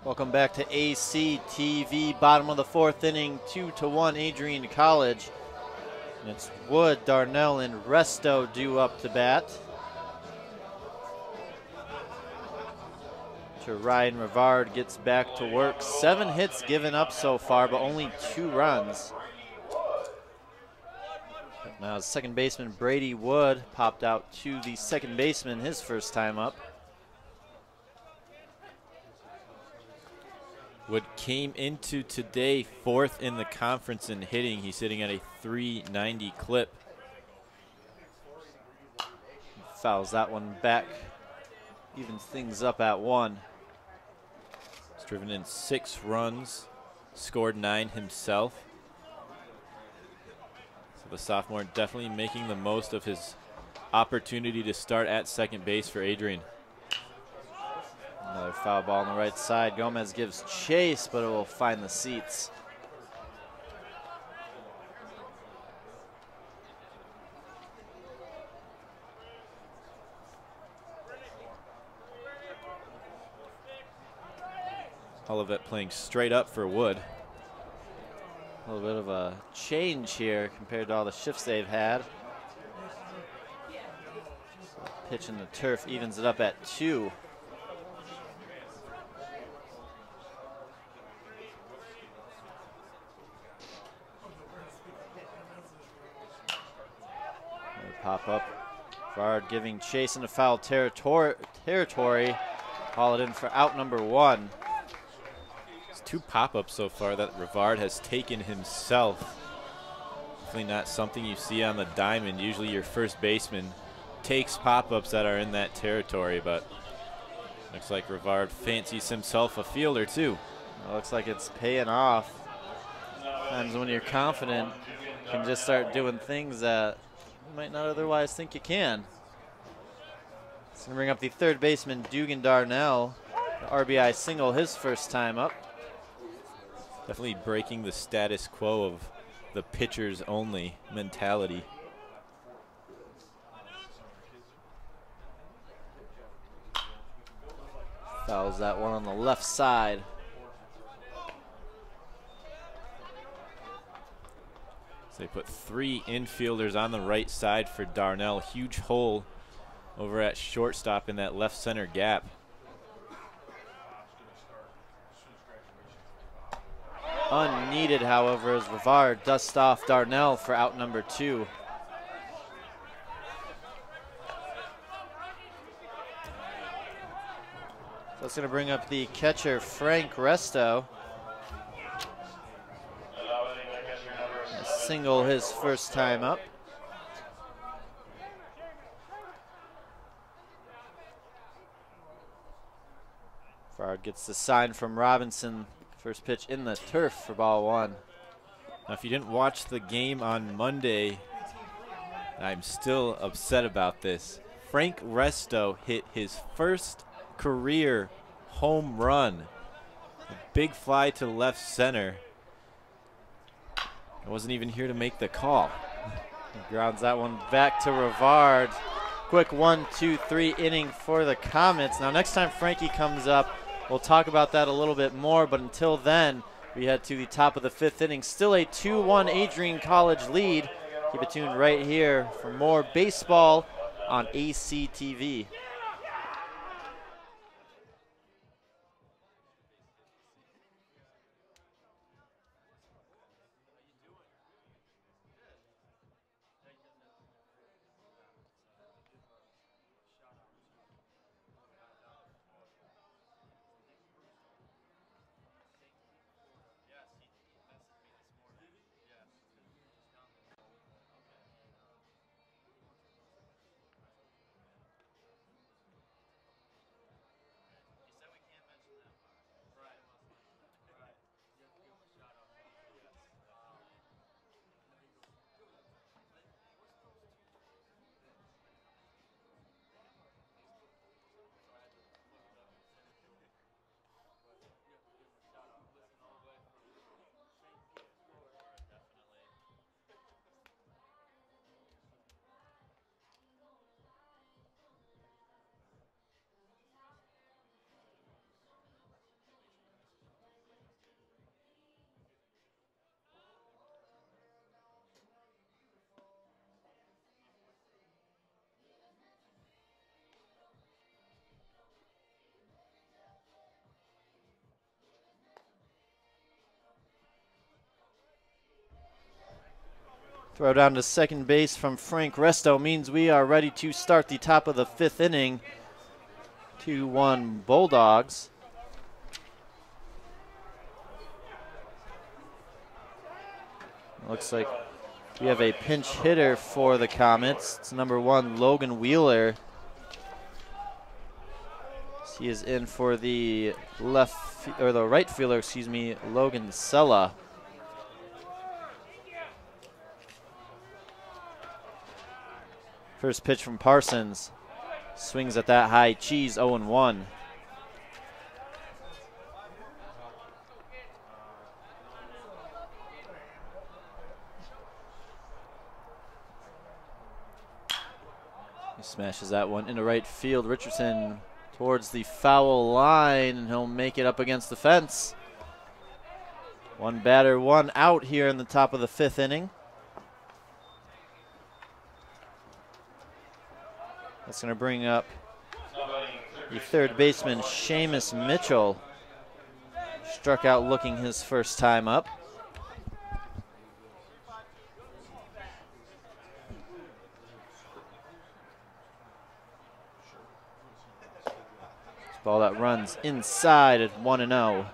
Welcome back to ACTV, bottom of the 4th inning, 2-1 Adrian College. And it's Wood, Darnell, and Resto due up to bat. Ryan Rivard gets back to work. 7 hits given up so far, but only 2 runs. Now second baseman Brady Wood popped out to the second baseman his first time up. Wood came into today 4th in the conference in hitting. He's sitting at a .390 clip. Fouls that one back. Evens things up at 1. He's driven in 6 runs, scored 9 himself. So the sophomore definitely making the most of his opportunity to start at second base for Adrian. Another foul ball on the right side. Gomez gives chase, but it will find the seats. Olivet playing straight up for Wood. A little bit of a change here compared to all the shifts they've had. So pitch in the turf evens it up at 2. pop up. Rivard giving chase into foul territory. Haul it in for out number 1. It's 2 pop-ups so far that Rivard has taken himself. Definitely not something you see on the diamond. Usually your first baseman takes pop-ups that are in that territory, but looks like Rivard fancies himself a fielder too. It looks like it's paying off. Sometimes when you're confident, you can just start doing things that you might not otherwise think you can. It's going to bring up the third baseman, Dugan Darnell. The RBI single his first time up. Definitely breaking the status quo of the pitchers only mentality. Fouls that one on the left side. So they put 3 infielders on the right side for Darnell. Huge hole over at shortstop in that left center gap. Unneeded, however, as Rivard dusts off Darnell for out number 2. That's going to bring up the catcher, Frank Resto. A single his first time up. Rivard gets the sign from Robinson. First pitch in the turf for ball 1. Now, if you didn't watch the game on Monday, I'm still upset about this. Frank Resto hit his first career home run. A big fly to left center. I wasn't even here to make the call. He grounds that one back to Rivard. Quick 1-2-3 inning for the Comets. Now next time Frankie comes up, we'll talk about that a little bit more, but until then, we head to the top of the 5th inning. Still a 2-1 Adrian College lead. Keep it tuned right here for more baseball on ACTV. Throw down to second base from Frank Resto means we are ready to start the top of the 5th inning. 2-1 Bulldogs. Looks like we have a pinch hitter for the Comets. It's number 1, Logan Wheeler. He is in for the right fielder, Logan Sella. First pitch from Parsons. Swings at that high cheese, 0-1. He smashes that one into right field. Richardson towards the foul line, and he'll make it up against the fence. 1 batter, 1 out here in the top of the 5th inning. That's going to bring up the third baseman, Seamus Mitchell. Struck out looking his first time up. Ball that runs inside at 1-0.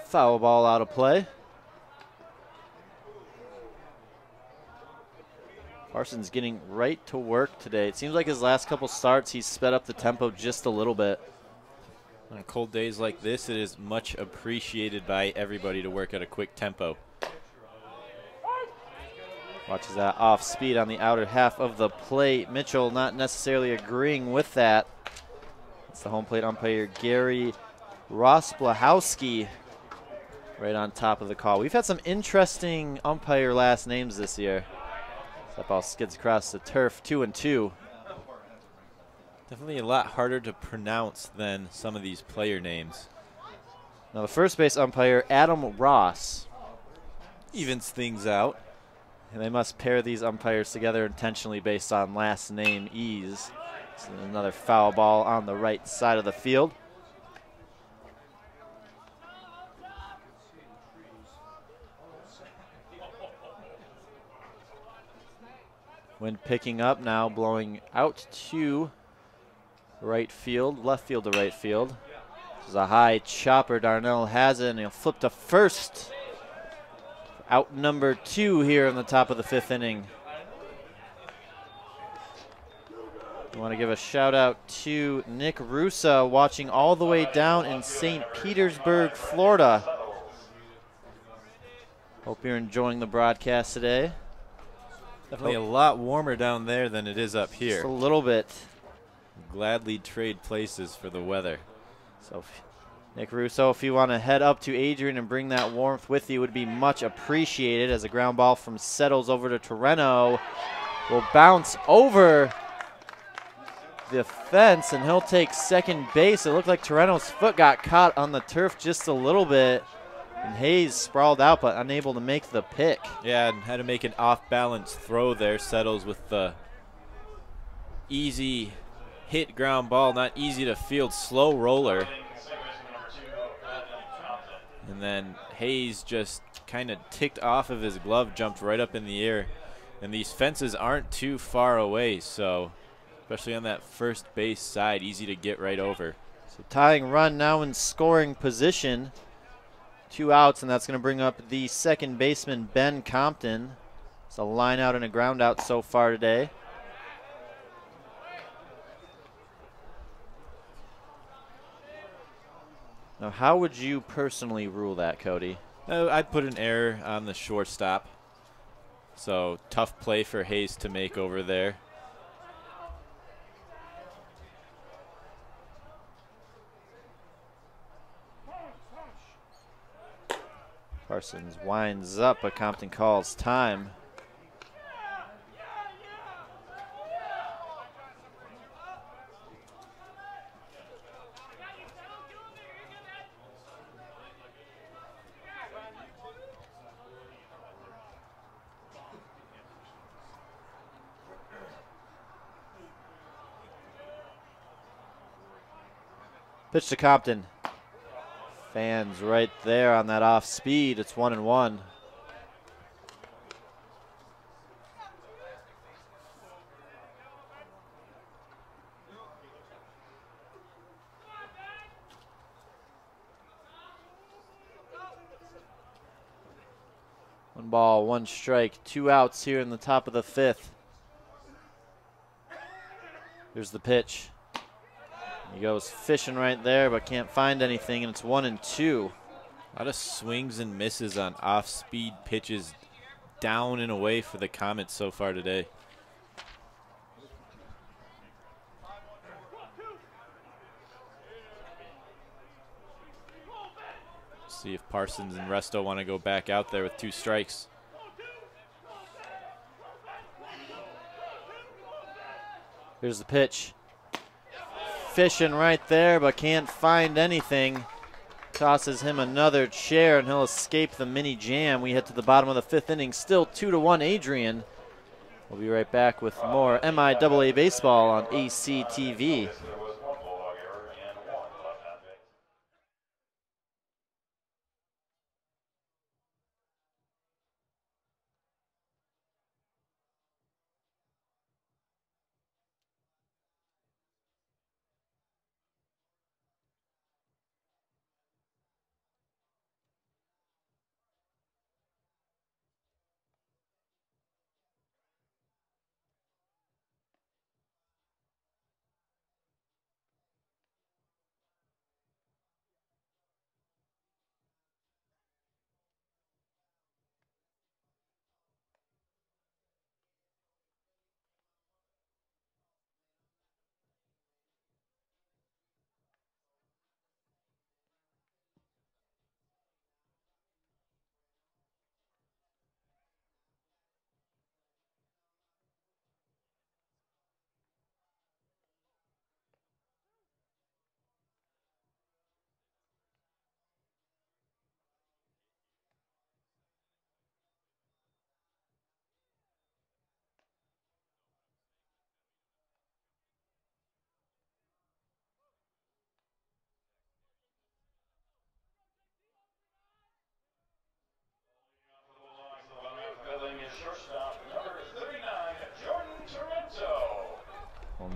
Foul ball out of play. Parsons getting right to work today. It seems like his last couple starts, he's sped up the tempo just a little bit. On cold days like this, it is much appreciated by everybody to work at a quick tempo. Watches that off speed on the outer half of the plate. Mitchell not necessarily agreeing with that. It's the home plate umpire, Gary Rosplahowski, right on top of the call. We've had some interesting umpire last names this year. That ball skids across the turf, 2-2. Definitely a lot harder to pronounce than some of these player names. Now the first base umpire, Adam Ross. Evens things out. And they must pair these umpires together intentionally based on last name ease. So another foul ball on the right side of the field. Wind picking up now, blowing out to right field, left field to right field. This is a high chopper. Darnell has it, and he'll flip to first. Out number 2 here in the top of the 5th inning. I want to give a shout out to Nick Russa, watching all the way down in St. Petersburg, Florida. Hope you're enjoying the broadcast today. Definitely a lot warmer down there than it is up here. Just a little bit. Gladly trade places for the weather. So, Nick Russo, if you want to head up to Adrian and bring that warmth with you, would be much appreciated. As a ground ball from Settles over to Torreno will bounce over the fence, and he'll take second base. It looked like Torreno's foot got caught on the turf just a little bit, and Hayes sprawled out but unable to make the pick. Yeah, and had to make an off-balance throw there. Settles with the easy hit ground ball, not easy to field, slow roller. And then Hayes just kind of ticked off of his glove, jumped right up in the air. And these fences aren't too far away, so especially on that first base side, easy to get right over. So tying run now in scoring position. 2 outs, and that's going to bring up the second baseman, Ben Compton. It's a line out and a ground out so far today. Now, how would you personally rule that, Cody? I'd put an error on the shortstop. So tough play for Hayes to make over there. Parsons winds up, but Compton calls time. Pitch to Compton. Fans right there on that off speed. It's 1-1. One ball, one strike, 2 outs here in the top of the 5th. Here's the pitch. He goes fishing right there, but can't find anything, and it's 1-2. A lot of swings and misses on off-speed pitches down and away for the Comets so far today. See if Parsons and Resto want to go back out there with 2 strikes. Here's the pitch. Fishing right there, but can't find anything. Tosses him another chair, and he'll escape the mini jam. We head to the bottom of the 5th inning, still 2-1 Adrian. We'll be right back with more MIAA baseball on ACTV.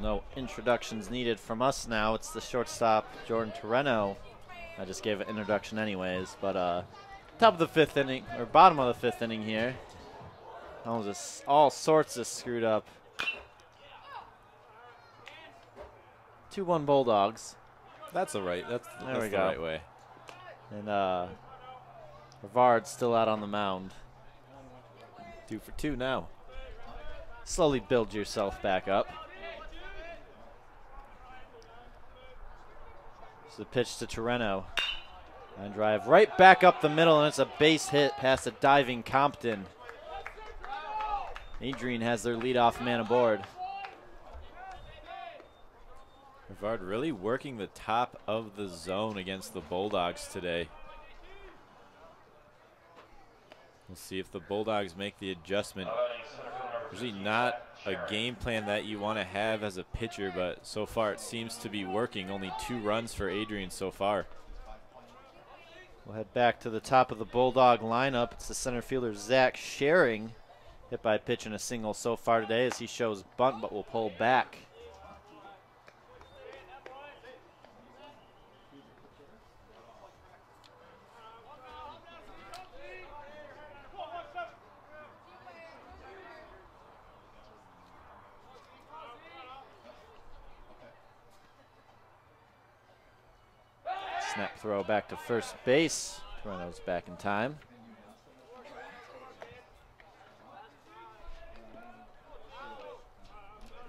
No introductions needed from us now. It's the shortstop, Jordan Torreno. I just gave an introduction anyways, but top of the 5th inning, or bottom of the 5th inning here. That was just all sorts of screwed up. 2-1 Bulldogs. That's all right. That's the right way. And Rivard's still out on the mound. 2 for 2 now. Slowly build yourself back up. It's the pitch to Torreno. And drive right back up the middle, and it's a base hit past a diving Compton. Adrian has their leadoff man aboard. Rivard really working the top of the zone against the Bulldogs today. We'll see if the Bulldogs make the adjustment. Usually not a game plan that you want to have as a pitcher, but so far it seems to be working. Only 2 runs for Adrian so far. We'll head back to the top of the Bulldog lineup. It's the center fielder, Zach Schering. Hit by a pitch and a single so far today as he shows bunt, but will pull back. Snap throw back to first base. Torreno's back in time.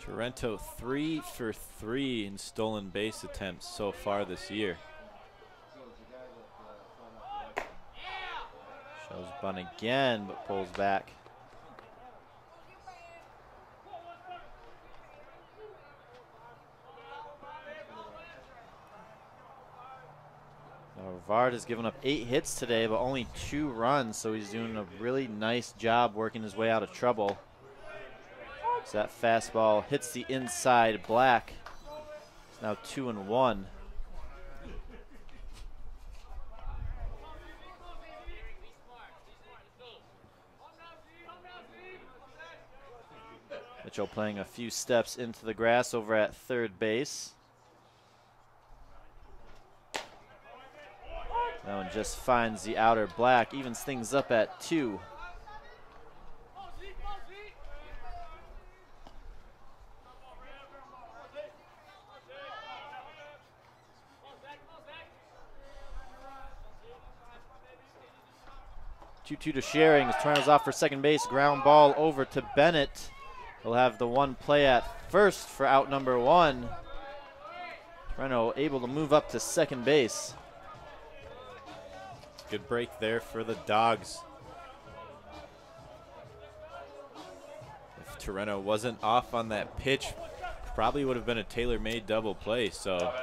Torrento 3 for 3 in stolen base attempts so far this year. Shows bunt again, but pulls back. Rivard has given up 8 hits today, but only 2 runs, so he's doing a really nice job working his way out of trouble. So that fastball hits the inside black. It's now 2-1. Mitchell playing a few steps into the grass over at third base. That one just finds the outer black, evens things up at 2. Two to Schering as Torreno's off for second base. Ground ball over to Bennett. He'll have the one play at first for out number 1. Torreno able to move up to second base. Good break there for the Dogs. If Torreno wasn't off on that pitch, probably would have been a tailor-made double play. So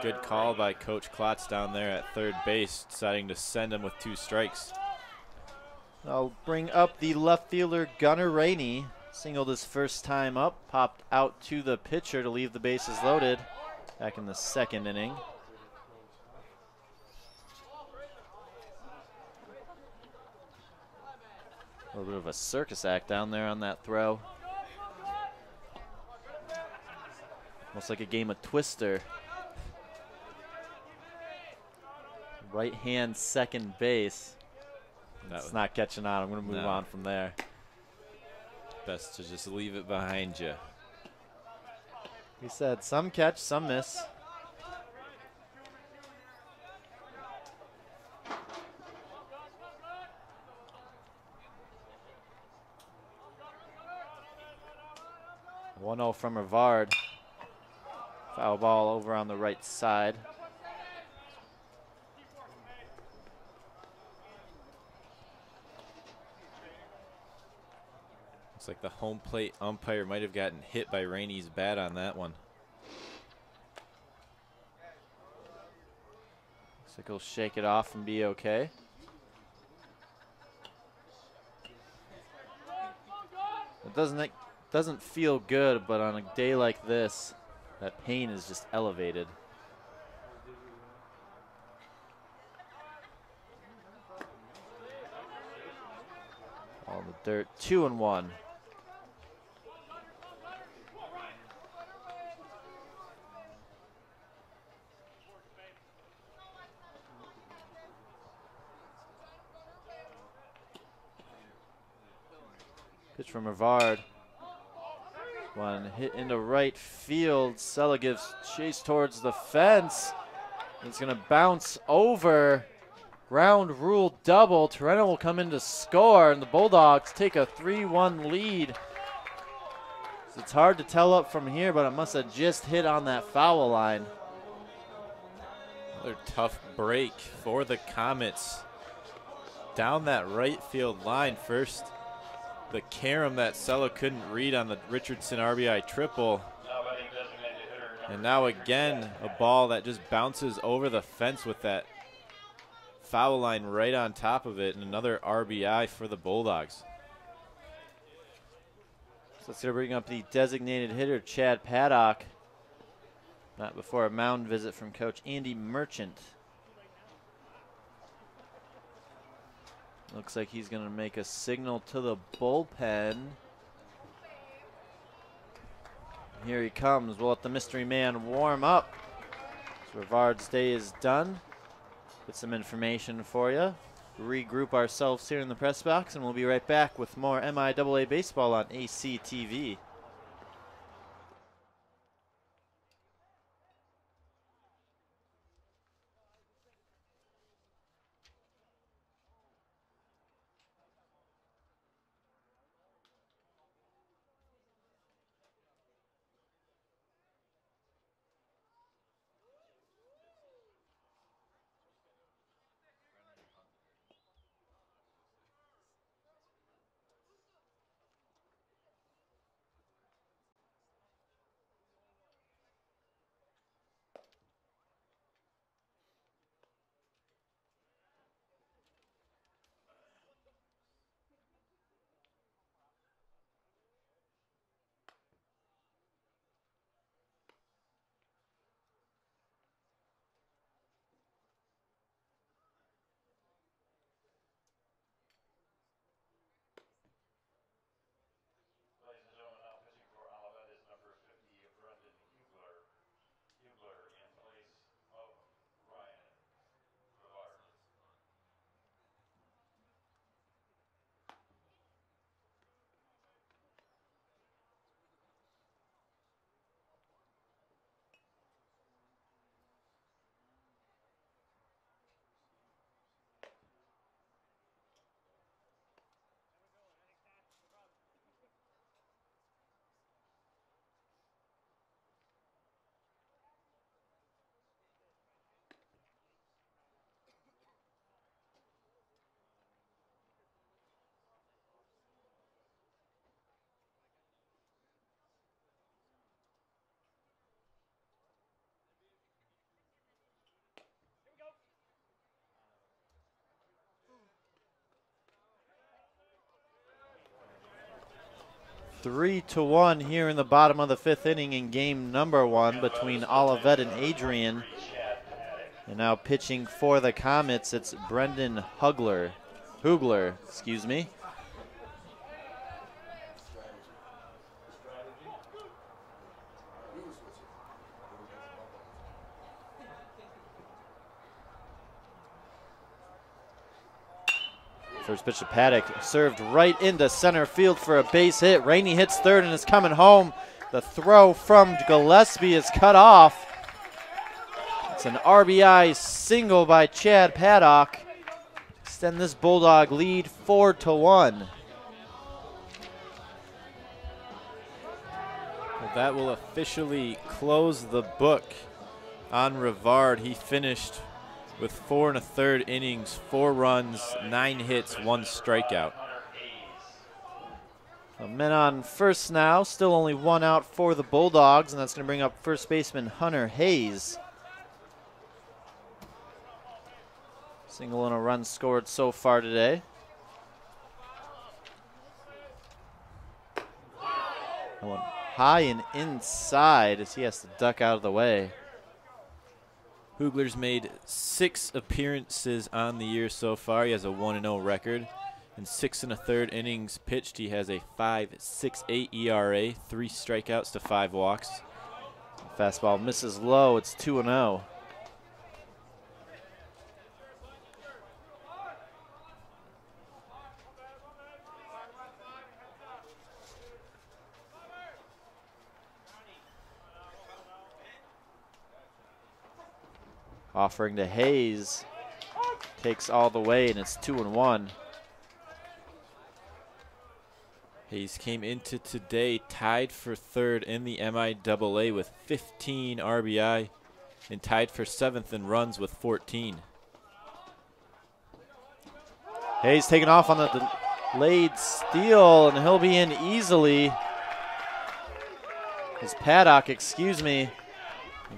good call by Coach Klotz down there at third base, deciding to send him with 2 strikes. I'll bring up the left fielder, Gunnar Rainey. Singled his first time up, popped out to the pitcher to leave the bases loaded back in the 2nd inning. A little bit of a circus act down there on that throw. Almost like a game of Twister. Right hand second base. It's not catching on. I'm going to move on from there. Best to just leave it behind you. He said some catch, some miss. One-0 from Rivard. Foul ball over on the right side. Looks like the home plate umpire might have gotten hit by Rainey's bat on that one. Looks like he'll shake it off and be okay. It doesn't feel good, but on a day like this, that pain is just elevated. All in the dirt. 2-1. Pitch from Rivard. One hit into right field. Sella gives chase towards the fence. It's going to bounce over. Ground rule double. Torrento will come in to score, and the Bulldogs take a 3-1 lead. So it's hard to tell up from here, but it must have just hit on that foul line. Another tough break for the Comets. Down that right field line first. The carom that Sella couldn't read on the Richardson RBI triple. And now again, a ball that just bounces over the fence with that foul line right on top of it, and another RBI for the Bulldogs. So let's bring up the designated hitter, Chad Paddock. Not before a mound visit from Coach Andy Merchant. Looks like he's going to make a signal to the bullpen. Here he comes. We'll let the mystery man warm up. So Rivard's day is done. Put some information for you. Regroup ourselves here in the press box, and we'll be right back with more MIAA baseball on ACTV. Three to one here in the bottom of the fifth inning in game number one between Olivet and Adrian. And now pitching for the Comets, it's Brendan Hugler. Excuse me. First pitch to Paddock, served right into center field for a base hit. Rainey hits third and is coming home. The throw from Gillespie is cut off. It's an RBI single by Chad Paddock. Extend this Bulldog lead 4-1. Well, that will officially close the book on Rivard. He finished with 4 1/3 innings, 4 runs, 9 hits, 1 strikeout. Men on first now, still only 1 out for the Bulldogs, and that's going to bring up first baseman Hunter Hayes. Single and a run scored so far today. One high and inside as he has to duck out of the way. Hugler's made 6 appearances on the year so far. He has a 1-0 record. In 6 1/3 innings pitched, he has a 5.68 ERA, 3 strikeouts to 5 walks. Fastball misses low. It's 2-0. Offering to Hayes. Takes all the way, and it's 2-1. Hayes came into today tied for third in the MIAA with 15 RBI and tied for seventh in runs with 14. Hayes taking off on the delayed steal, and he'll be in easily. His Paddock, excuse me.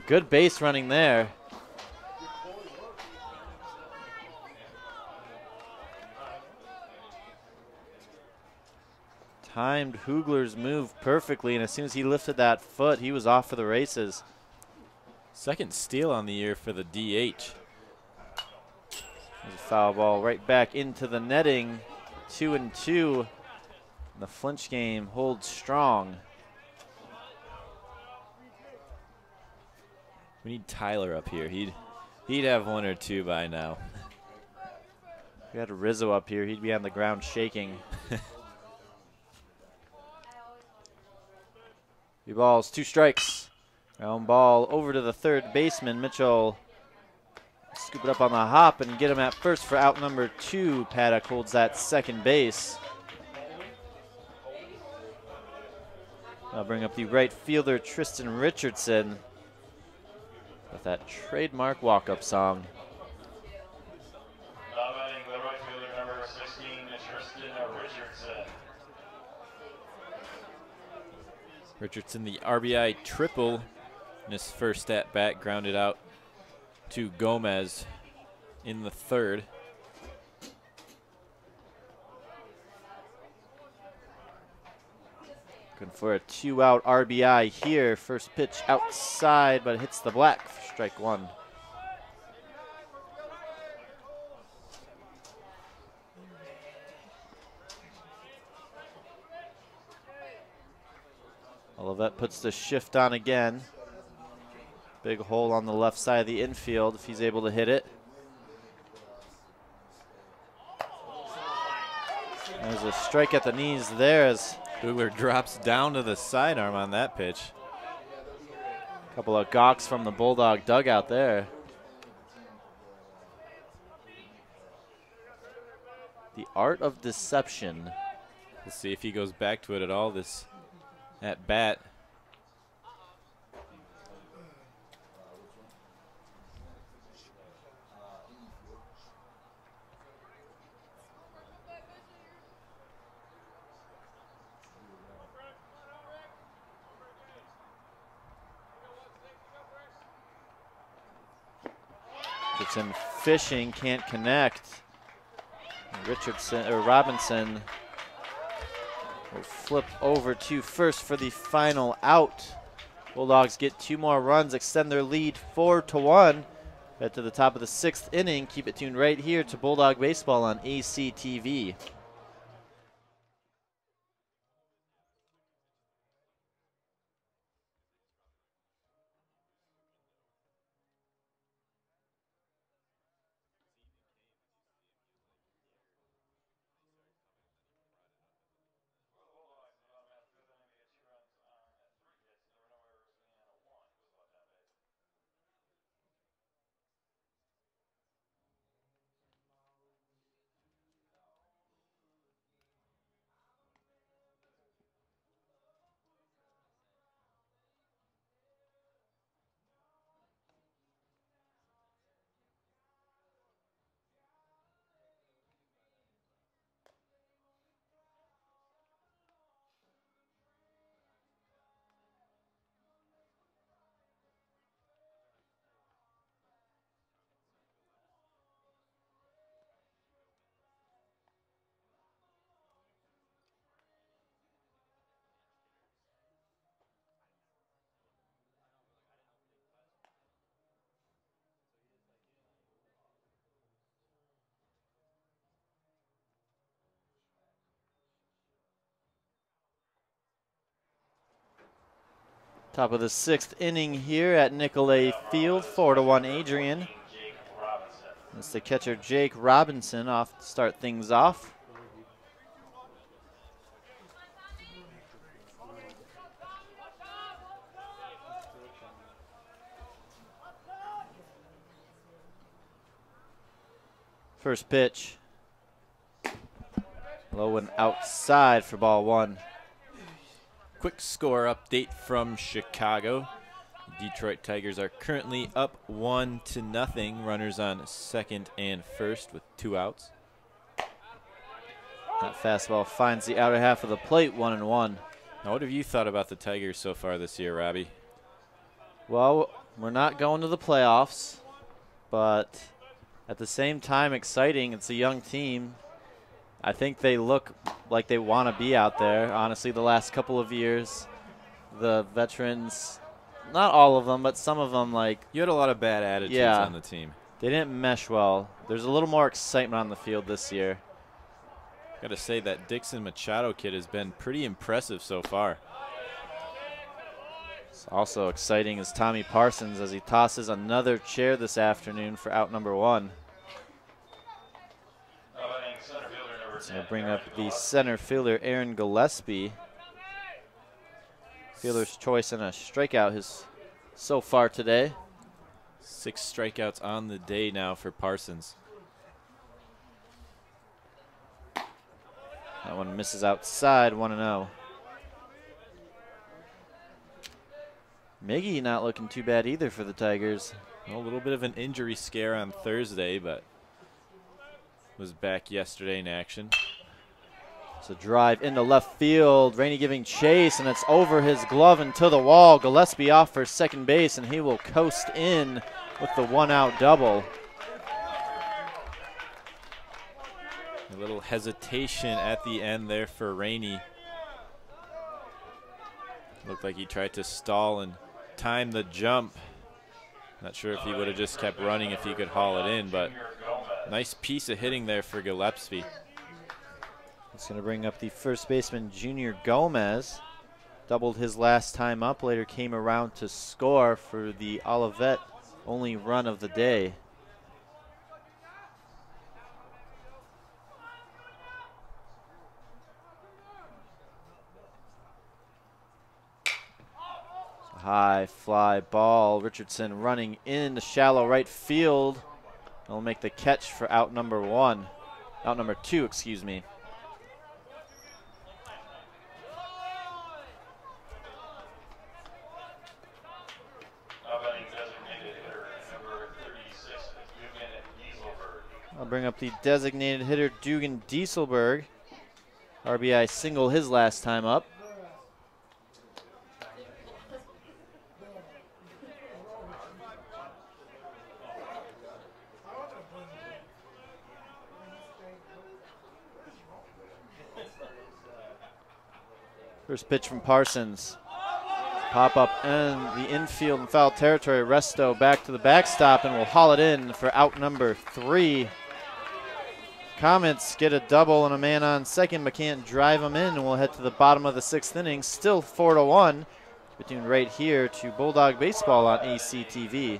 Good base running there. Timed Hugler's move perfectly, and as soon as he lifted that foot, he was off for the races. Second steal on the year for the DH. There's a foul ball right back into the netting. 2-2. The Flinch game holds strong. We need Tyler up here. He'd have one or two by now. If we had Rizzo up here, he'd be on the ground shaking. 3 balls, 2 strikes. Ground ball over to the third baseman. Mitchell scoop it up on the hop and get him at first for out number 2. Paddock holds that second base. I'll bring up the right fielder, Tristan Richardson, with that trademark walk-up song. Nominating the right fielder, number 16, Tristan Richardson. Richardson, the RBI triple in his first at-bat, grounded out to Gomez in the third. Looking for a 2-out RBI here. First pitch outside, but it hits the black for strike 1. Olivet puts the shift on again. Big hole on the left side of the infield if he's able to hit it. There's a strike at the knees there as Hugler drops down to the sidearm on that pitch. a couple of gawks from the Bulldog dugout there. The art of deception. We'll see if he goes back to it at all this at bat. Richardson fishing, can't connect. Robinson will flip over to first for the final out. Bulldogs get 2 more runs, extend their lead 4-1. Head to the top of the 6th inning. Keep it tuned right here to Bulldog Baseball on ACTV. Top of the 6th inning here at Nicolay Field, 4-1 Adrian. It's the catcher Jake Robinson off to start things off. First pitch. Low and outside for ball one. Quick score update from Chicago. Detroit Tigers are currently up 1-0. Runners on second and first with 2 outs. That fastball finds the outer half of the plate, 1-1. Now, what have you thought about the Tigers so far this year, Robbie? Well, we're not going to the playoffs, but at the same time, exciting. It's a young team. I think they look like they want to be out there. Honestly, the last couple of years, the veterans, not all of them, but some of them, like, You had a lot of bad attitudes on the team. they didn't mesh well. There's a little more excitement on the field this year. Got to say that Dixon Machado kid has been pretty impressive so far. It's also exciting is Tommy Parsons as he tosses another chair this afternoon for out number 1. It's going to bring up the center fielder, Aaron Gillespie. Fielder's choice and a strikeout so far today. 6 strikeouts on the day now for Parsons. That one misses outside, 1-0. Miggy not looking too bad either for the Tigers. A little bit of an injury scare on Thursday, but was back yesterday in action. It's a drive into left field. Rainey giving chase, and it's over his glove and to the wall. Gillespie off for second base, and he will coast in with the 1-out double. A little hesitation at the end there for Rainey. Looked like he tried to stall and time the jump. Not sure if he would have just kept running if he could haul it in, but nice piece of hitting there for Gillespie. It's going to bring up the first baseman, Junior Gomez. Doubled his last time up, later came around to score for the Olivet only run of the day. High fly ball. Richardson running in the shallow right field. He'll make the catch for out number 2, excuse me. I'll bring up the designated hitter, Dugan Dieselberg. RBI single his last time up. First pitch from Parsons. Pop up in the infield and foul territory. Resto back to the backstop and will haul it in for out number 3. Comets get a double and a man on second, but can't drive them in, and we'll head to the bottom of the 6th inning. Still 4-1. We're tuned right here to Bulldog Baseball on ACTV.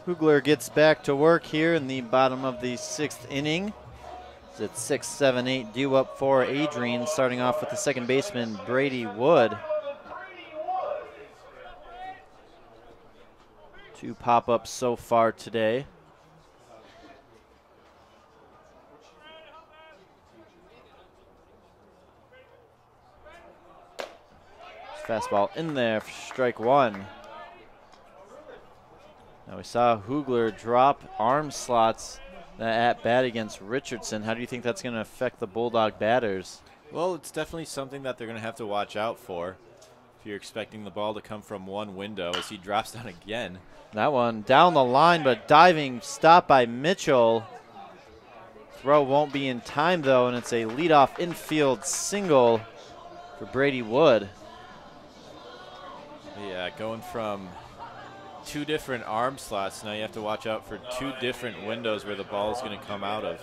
Hugler gets back to work here in the bottom of the 6th inning. It's 6, 7, 8 due up for Adrian, starting off with the second baseman, Brady Wood. 2 pop-ups so far today. Fastball in there for strike one. Now we saw Hugler drop arm slots at bat against Richardson. How do you think that's going to affect the Bulldog batters? Well, it's definitely something that they're going to have to watch out for if you're expecting the ball to come from one window as he drops down again. That one down the line, but diving stop by Mitchell. Throw won't be in time, though, and it's a leadoff infield single for Brady Wood. Yeah, going from two different arm slots, now you have to watch out for two different windows where the ball is going to come out of.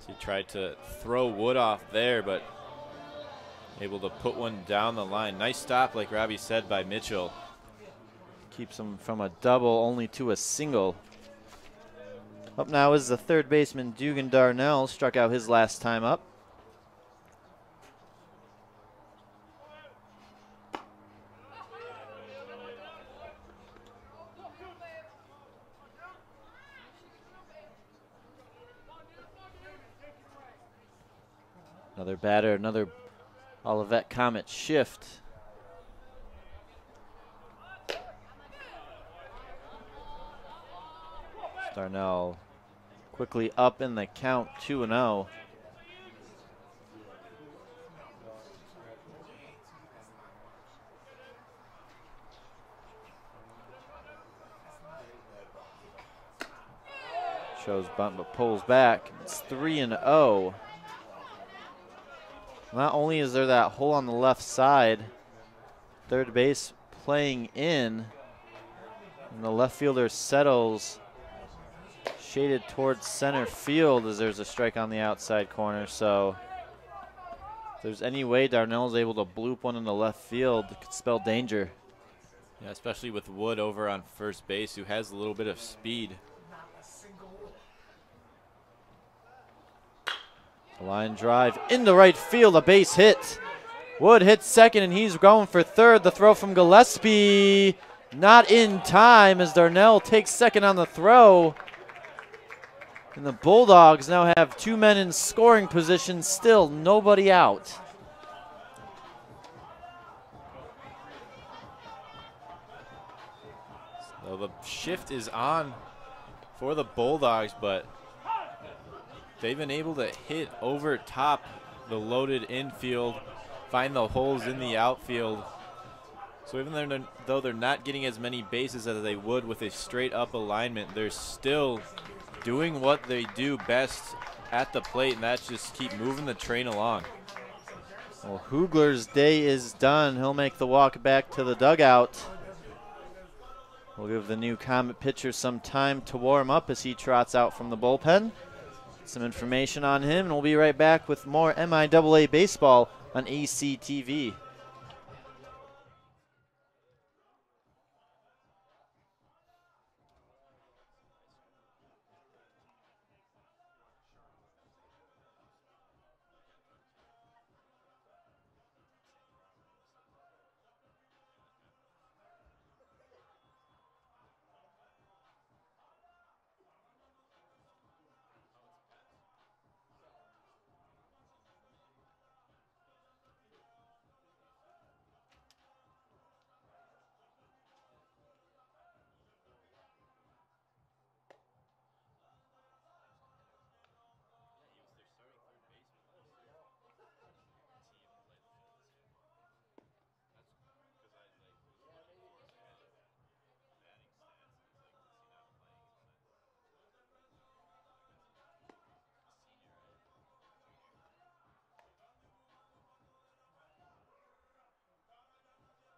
So he tried to throw Wood off there, but able to put one down the line. Nice stop, like Robbie said, by Mitchell. Keeps him from a double only to a single. Up now is the third baseman, Dugan Darnell, struck out his last time up. Another batter, another Olivet Comet shift. Darnell quickly up in the count, 2-0. Shows bunt but pulls back. It's 3-0. Not only is there that hole on the left side, third base playing in, and the left fielder settles shaded towards center field as there's a strike on the outside corner. So if there's any way Darnell's able to bloop one in the left field, it could spell danger. Yeah, especially with Wood over on first base, who has a little bit of speed. A line drive into right field, a base hit. Wood hits second, and he's going for third. The throw from Gillespie, not in time as Darnell takes second on the throw. And the Bulldogs now have two men in scoring position, still nobody out. So the shift is on for the Bulldogs, but they've been able to hit over top the loaded infield, find the holes in the outfield. So even though they're not getting as many bases as they would with a straight up alignment, they're still doing what they do best at the plate, and that's just keep moving the train along. Well, Hugler's day is done. He'll make the walk back to the dugout. We'll give the new Comet pitcher some time to warm up as he trots out from the bullpen. Some information on him, and we'll be right back with more MIAA baseball on ACTV.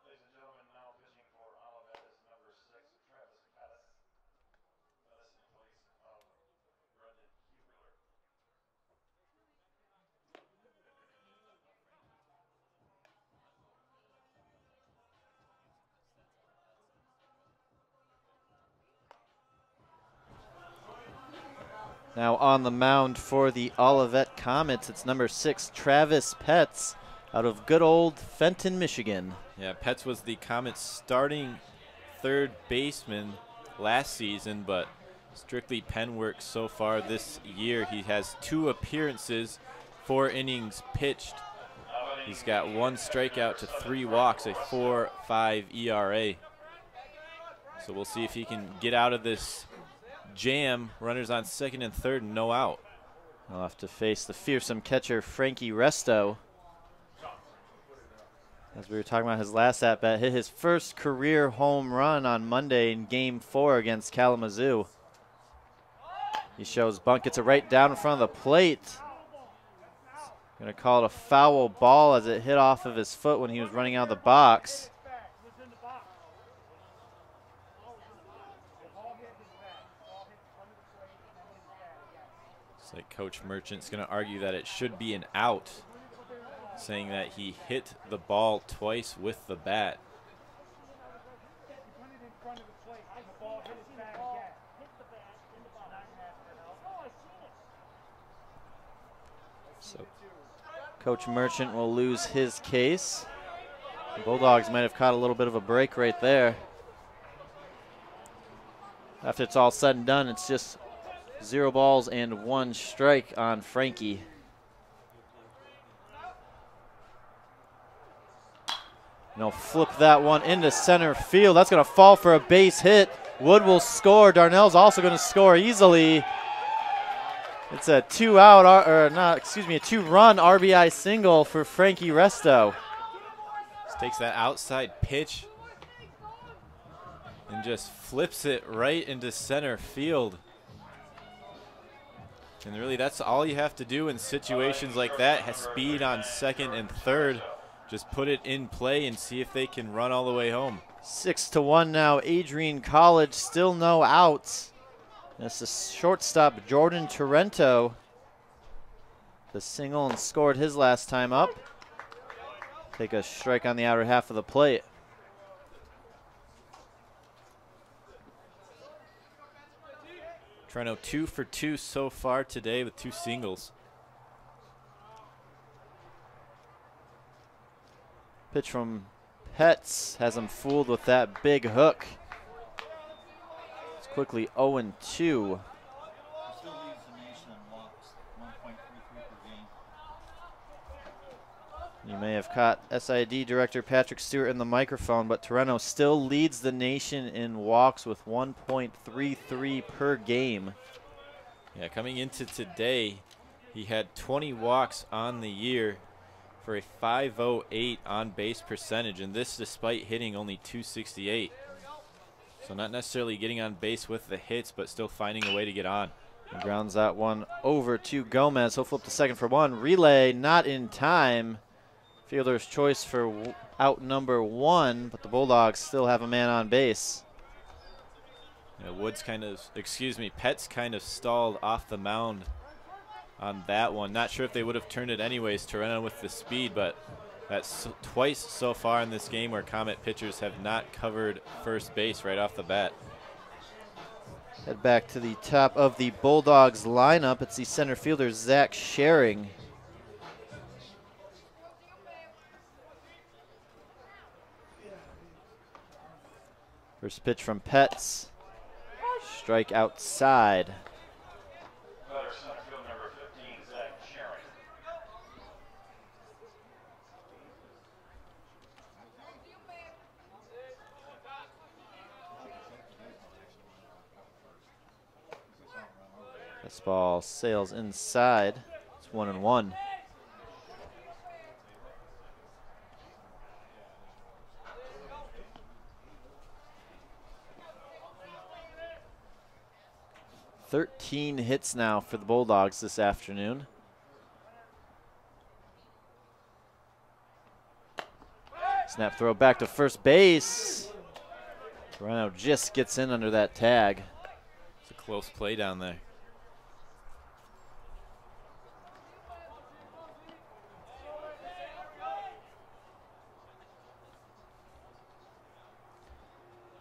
Ladies and gentlemen, now pitching for Olivet is number 6, Travis Pettis. Pettis in place of Brendan Hugler. Now on the mound for the Olivet Comets, it's number 6, Travis Pettis, out of good old Fenton, Michigan. Yeah, Pettis was the Comets' starting third baseman last season, but strictly pen work so far this year. He has 2 appearances, 4 innings pitched, He's got 1 strikeout to 3 walks, a 4.5 ERA. So we'll see if he can get out of this jam. Runners on second and third, no out. He'll have to face the fearsome catcher, Frankie Resto. As we were talking about his last at-bat, hit his first career home run on Monday in Game 4 against Kalamazoo. He shows bunt, gets it right down in front of the plate. Gonna call it a foul ball as it hit off of his foot when he was running out of the box. Looks like Coach Merchant's gonna argue that it should be an out, saying that he hit the ball twice with the bat. So Coach Merchant will lose his case. The Bulldogs might have caught a little bit of a break right there. After it's all said and done, it's just 0 balls and 1 strike on Frankie. And he'll flip that one into center field. That's going to fall for a base hit. Wood will score. Darnell's also going to score easily. It's a 2-run RBI single for Frankie Resto. Just takes that outside pitch and just flips it right into center field. And really, that's all you have to do in situations like that. Has speed on second and third. Just put it in play and see if they can run all the way home. 6-1 now. Adrian College, still no outs. That's the shortstop, Jordan Torrento. The single and scored his last time up. Take a strike on the outer half of the plate. Torrento 2 for 2 so far today with 2 singles. Pitch from Petz has him fooled with that big hook. It's quickly 0-2. You may have caught SID Director Patrick Stewart in the microphone, but Torrento still leads the nation in walks with 1.33 per game. Yeah, coming into today, he had 20 walks on the year for a .508 on-base percentage, and this despite hitting only .268. So not necessarily getting on base with the hits, but still finding a way to get on. He grounds that one over to Gomez. He'll flip to second for 1. Relay not in time. Fielder's choice for out number 1, but the Bulldogs still have a man on base. Yeah, Petz kind of stalled off the mound on that one. Not sure if they would have turned it anyways. Torrento with the speed, but that's twice so far in this game where Comet pitchers have not covered first base right off the bat. Head back to the top of the Bulldogs lineup. It's the center fielder, Zach Schering. First pitch from Petz. Strike outside. Another center field number 15, Zach Schering. This ball sails inside. It's 1-1. Thirteen hits now for the Bulldogs this afternoon. Snap throw back to first base. Torrento just gets in under that tag. It's a close play down there.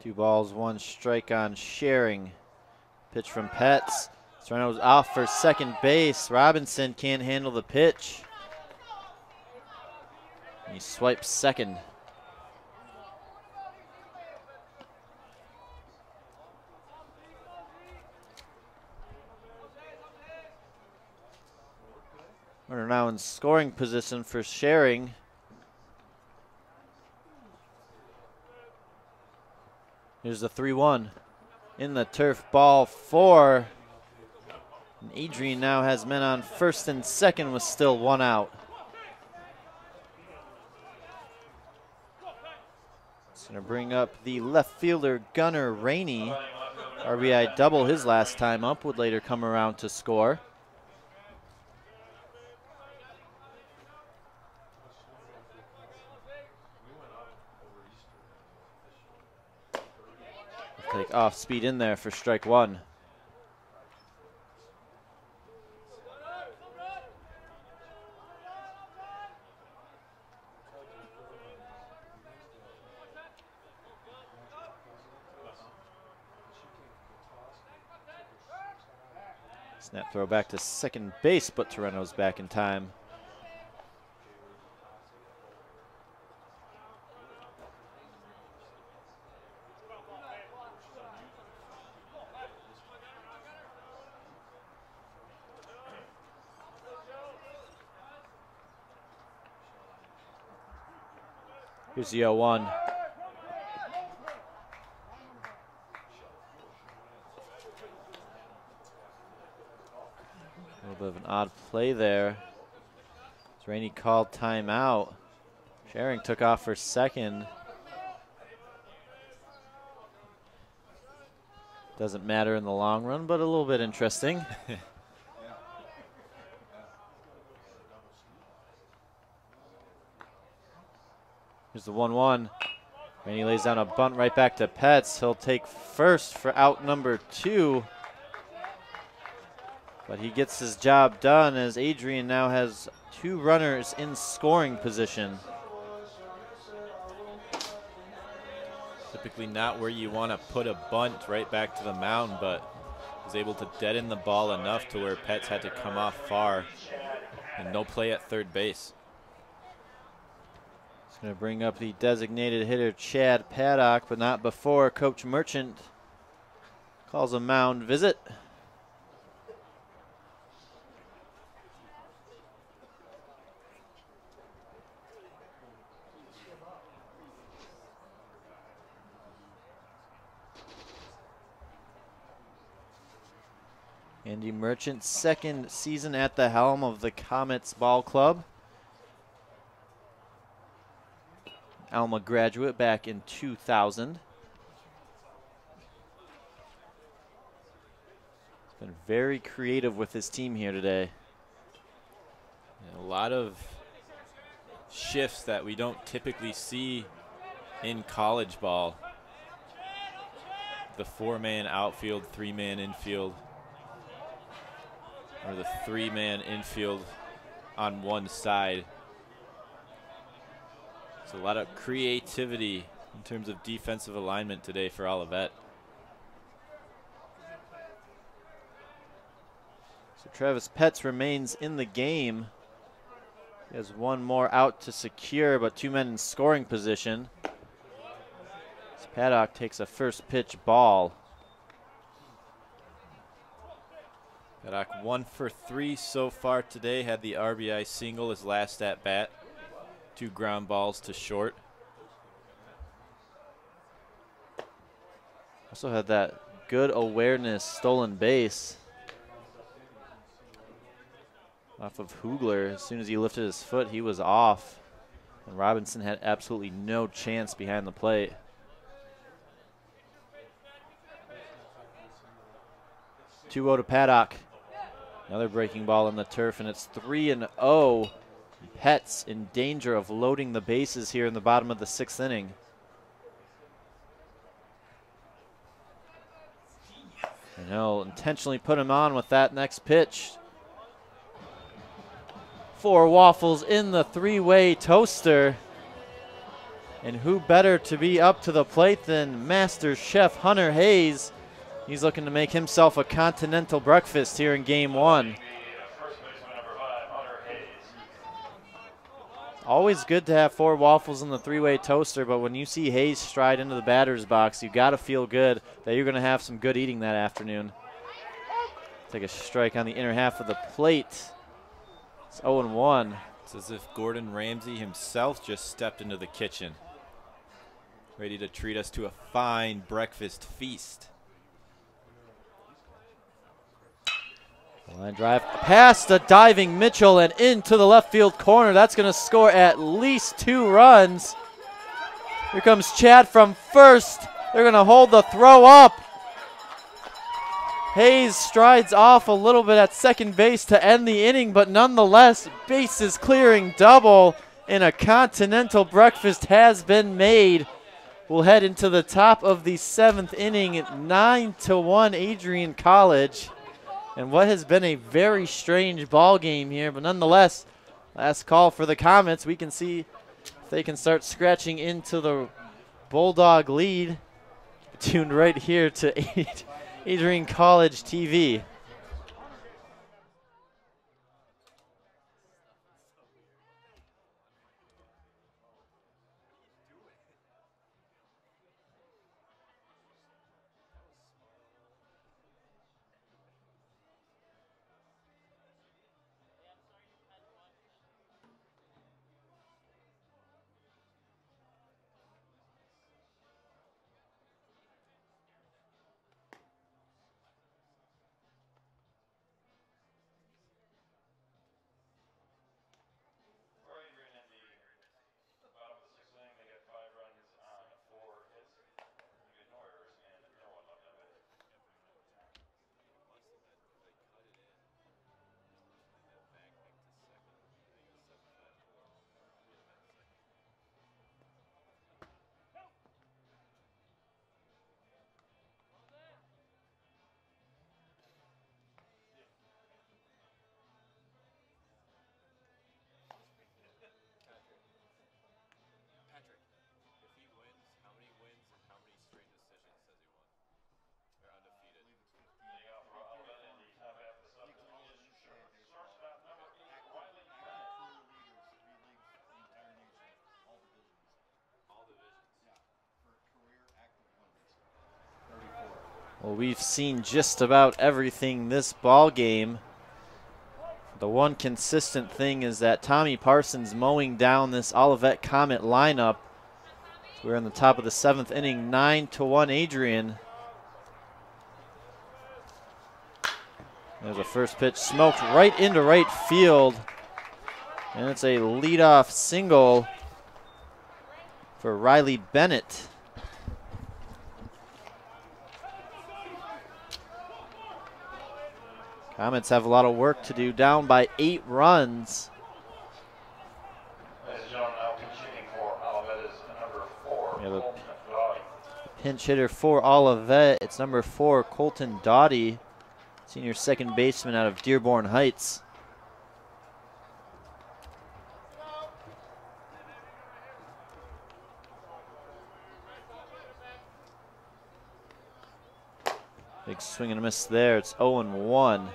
Two balls, 1 strike on Schering. Pitch from Petz. Torrento's off for second base. Robinson can't handle the pitch. He swipes second. Runner now in scoring position for Schering. Here's the 3-1 in the turf, ball 4. And Adrian now has men on first and second with still 1 out. It's going to bring up the left fielder, Gunnar Rainey. RBI double his last time up, would later come around to score. Take off speed in there for strike 1. Snap throw back to second base, but Torreno's back in time. Here's the 0-1. A little bit of an odd play there. Rainey called timeout. Schering took off for second. Doesn't matter in the long run, but a little bit interesting. Here's the 1-1. Rainey lays down a bunt right back to Petz. He'll take first for out number 2. But he gets his job done as Adrian now has 2 runners in scoring position. Typically not where you want to put a bunt right back to the mound, but was able to deaden the ball enough to where Petz had to come off far, and no play at third base. It's going to bring up the designated hitter Chad Paddock, but not before Coach Merchant calls a mound visit. Andy Merchant's second season at the helm of the Comets Ball Club. Alma graduate back in 2000. He's been very creative with his team here today. A lot of shifts that we don't typically see in college ball. The 4-man outfield, 3-man infield, or the 3-man infield on one side. It's a lot of creativity in terms of defensive alignment today for Olivet. So Travis Petz remains in the game. He has 1 more out to secure, but 2 men in scoring position. So Paddock takes a first pitch ball. Paddock 1 for 3 so far today. Had the RBI single his last at bat. 2 ground balls to short. Also had that good awareness stolen base off of Hugler. As soon as he lifted his foot, he was off. And Robinson had absolutely no chance behind the plate. Two-0 to Paddock. Another breaking ball on the turf, and it's 3-0. Petz in danger of loading the bases here in the bottom of the 6th inning. And he'll intentionally put him on with that next pitch. 4 waffles in the 3-way toaster. And who better to be up to the plate than Master Chef Hunter Hayes. He's looking to make himself a continental breakfast here in Game 1. Always good to have 4 waffles in the 3-way toaster, but when you see Hayes stride into the batter's box, you got to feel good that you're going to have some good eating that afternoon. Take a strike on the inner half of the plate. It's 0-1. It's as if Gordon Ramsay himself just stepped into the kitchen. ready to treat us to a fine breakfast feast. Line drive past the diving Mitchell and into the left field corner. That's going to score at least 2 runs. Here comes Chad from first. They're going to hold the throw up. Hayes strides off a little bit at second base to end the inning, but nonetheless, bases clearing double and a continental breakfast has been made. We'll head into the top of the 7th inning, 9-1 Adrian College. And what has been a very strange ball game here, but nonetheless, last call for the Comets. We can see if they can start scratching into the Bulldog lead. Tuned right here to Adrian College TV. For Adrian in the bottom of the 6th inning, they get 5 runs on 4 hits. You get no errors and no one left on base. Patrick, if he wins, how many wins and how many straight decisions has he won? They're undefeated. Leading off for Olivet in the top half of the 7th is shortstop number 8, Riley Bennett. All divisions. Well, we've seen just about everything this ball game. The one consistent thing is that Tommy Parsons mowing down this Olivet Comet lineup. We're in the top of the 7th inning, 9-1 Adrian. There's a first pitch smoked right into right field. And it's a leadoff single for Riley Bennett. Comets have a lot of work to do, down by 8 runs. Ladies and gentlemen, now pitching for Olivet is number 4, We have a Colton Doughty. pinch hitter for Olivet. It's number 4, Colton Doughty, senior second baseman out of Dearborn Heights. Big swing and a miss there. It's 0-1.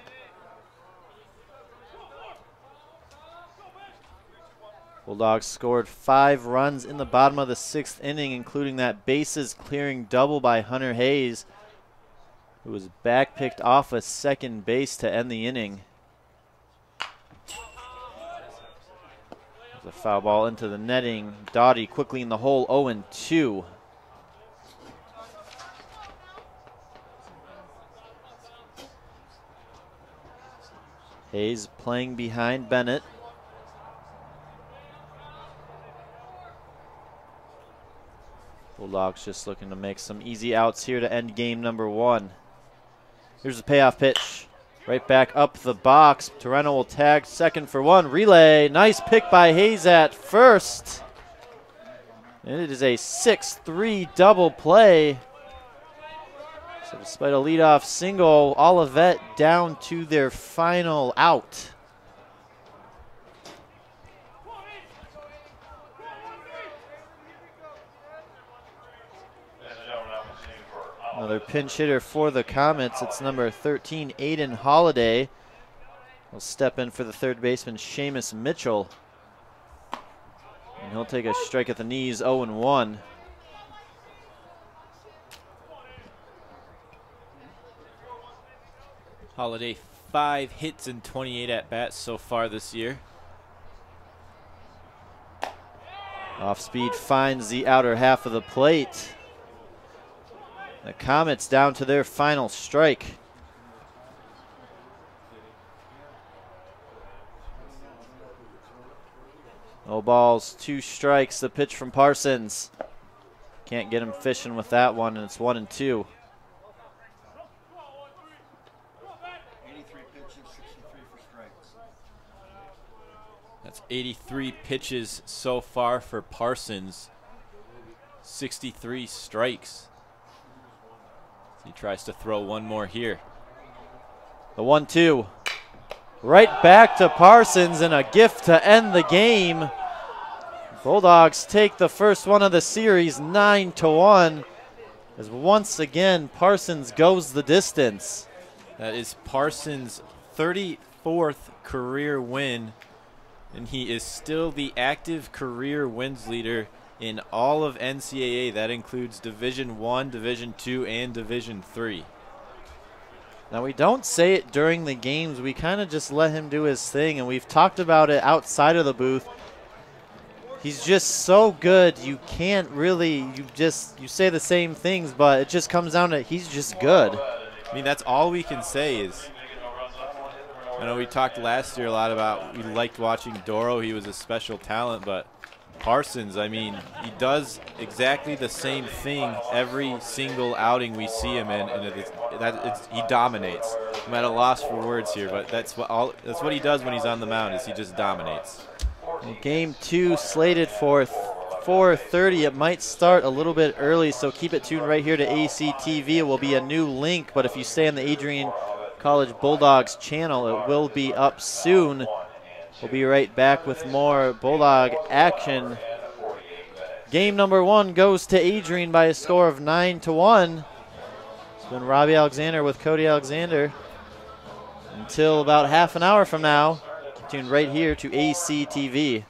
Bulldogs scored 5 runs in the bottom of the 6th inning, including that bases clearing double by Hunter Hayes, who was back picked off a second base to end the inning. There's a foul ball into the netting. Doughty quickly in the hole, 0-2. Hayes playing behind Bennett. Bulldogs just looking to make some easy outs here to end game number 1. Here's the payoff pitch. Right back up the box. Torreno will tag second for 1. Relay. Nice pick by Hayes at first. And it is a 6-3 double play. So despite a leadoff single, Olivet down to their final out. Another pinch hitter for the Comets. It's number 13, Aiden Holiday. Will step in for the third baseman, Seamus Mitchell. And he'll take a strike at the knees, 0-1. Holiday, 5 hits and 28 at-bats so far this year. Off speed finds the outer half of the plate. The Comets down to their final strike. No balls, 2 strikes. The pitch from Parsons. Can't get him fishing with that one, and it's 1-2. 83 pitches, 63 for strikes. That's 83 pitches so far for Parsons. 63 strikes. He tries to throw one more here. The 1-2. Right back to Parsons, and a gift to end the game. Bulldogs take the first one of the series 9-1. As once again, Parsons goes the distance. That is Parsons' 34th career win, and he is still the active career wins leader in all of NCAA. That includes Division I, Division II, and Division III. Now, we don't say it during the games. We kind of just let him do his thing, and we've talked about it outside of the booth. He's just so good. You can't really, you say the same things, but it just comes down to he's just good. I mean, that's all we can say is, I know we talked last year a lot about we liked watching Doro. He was a special talent, but Parsons, I mean, he does exactly the same thing every single outing we see him in, and he dominates. I'm at a loss for words here, but that's what he does when he's on the mound, is he just dominates. And game 2 slated for 4:30. It might start a little bit early, so keep it tuned right here to ACTV. It will be a new link, but if you stay on the Adrian College Bulldogs channel, it will be up soon. We'll be right back with more Bulldog action. Game number 1 goes to Adrian by a score of 9-1. It's been Robbie Alexander with Cody Alexander. Until about half an hour from now, tuned right here to ACTV.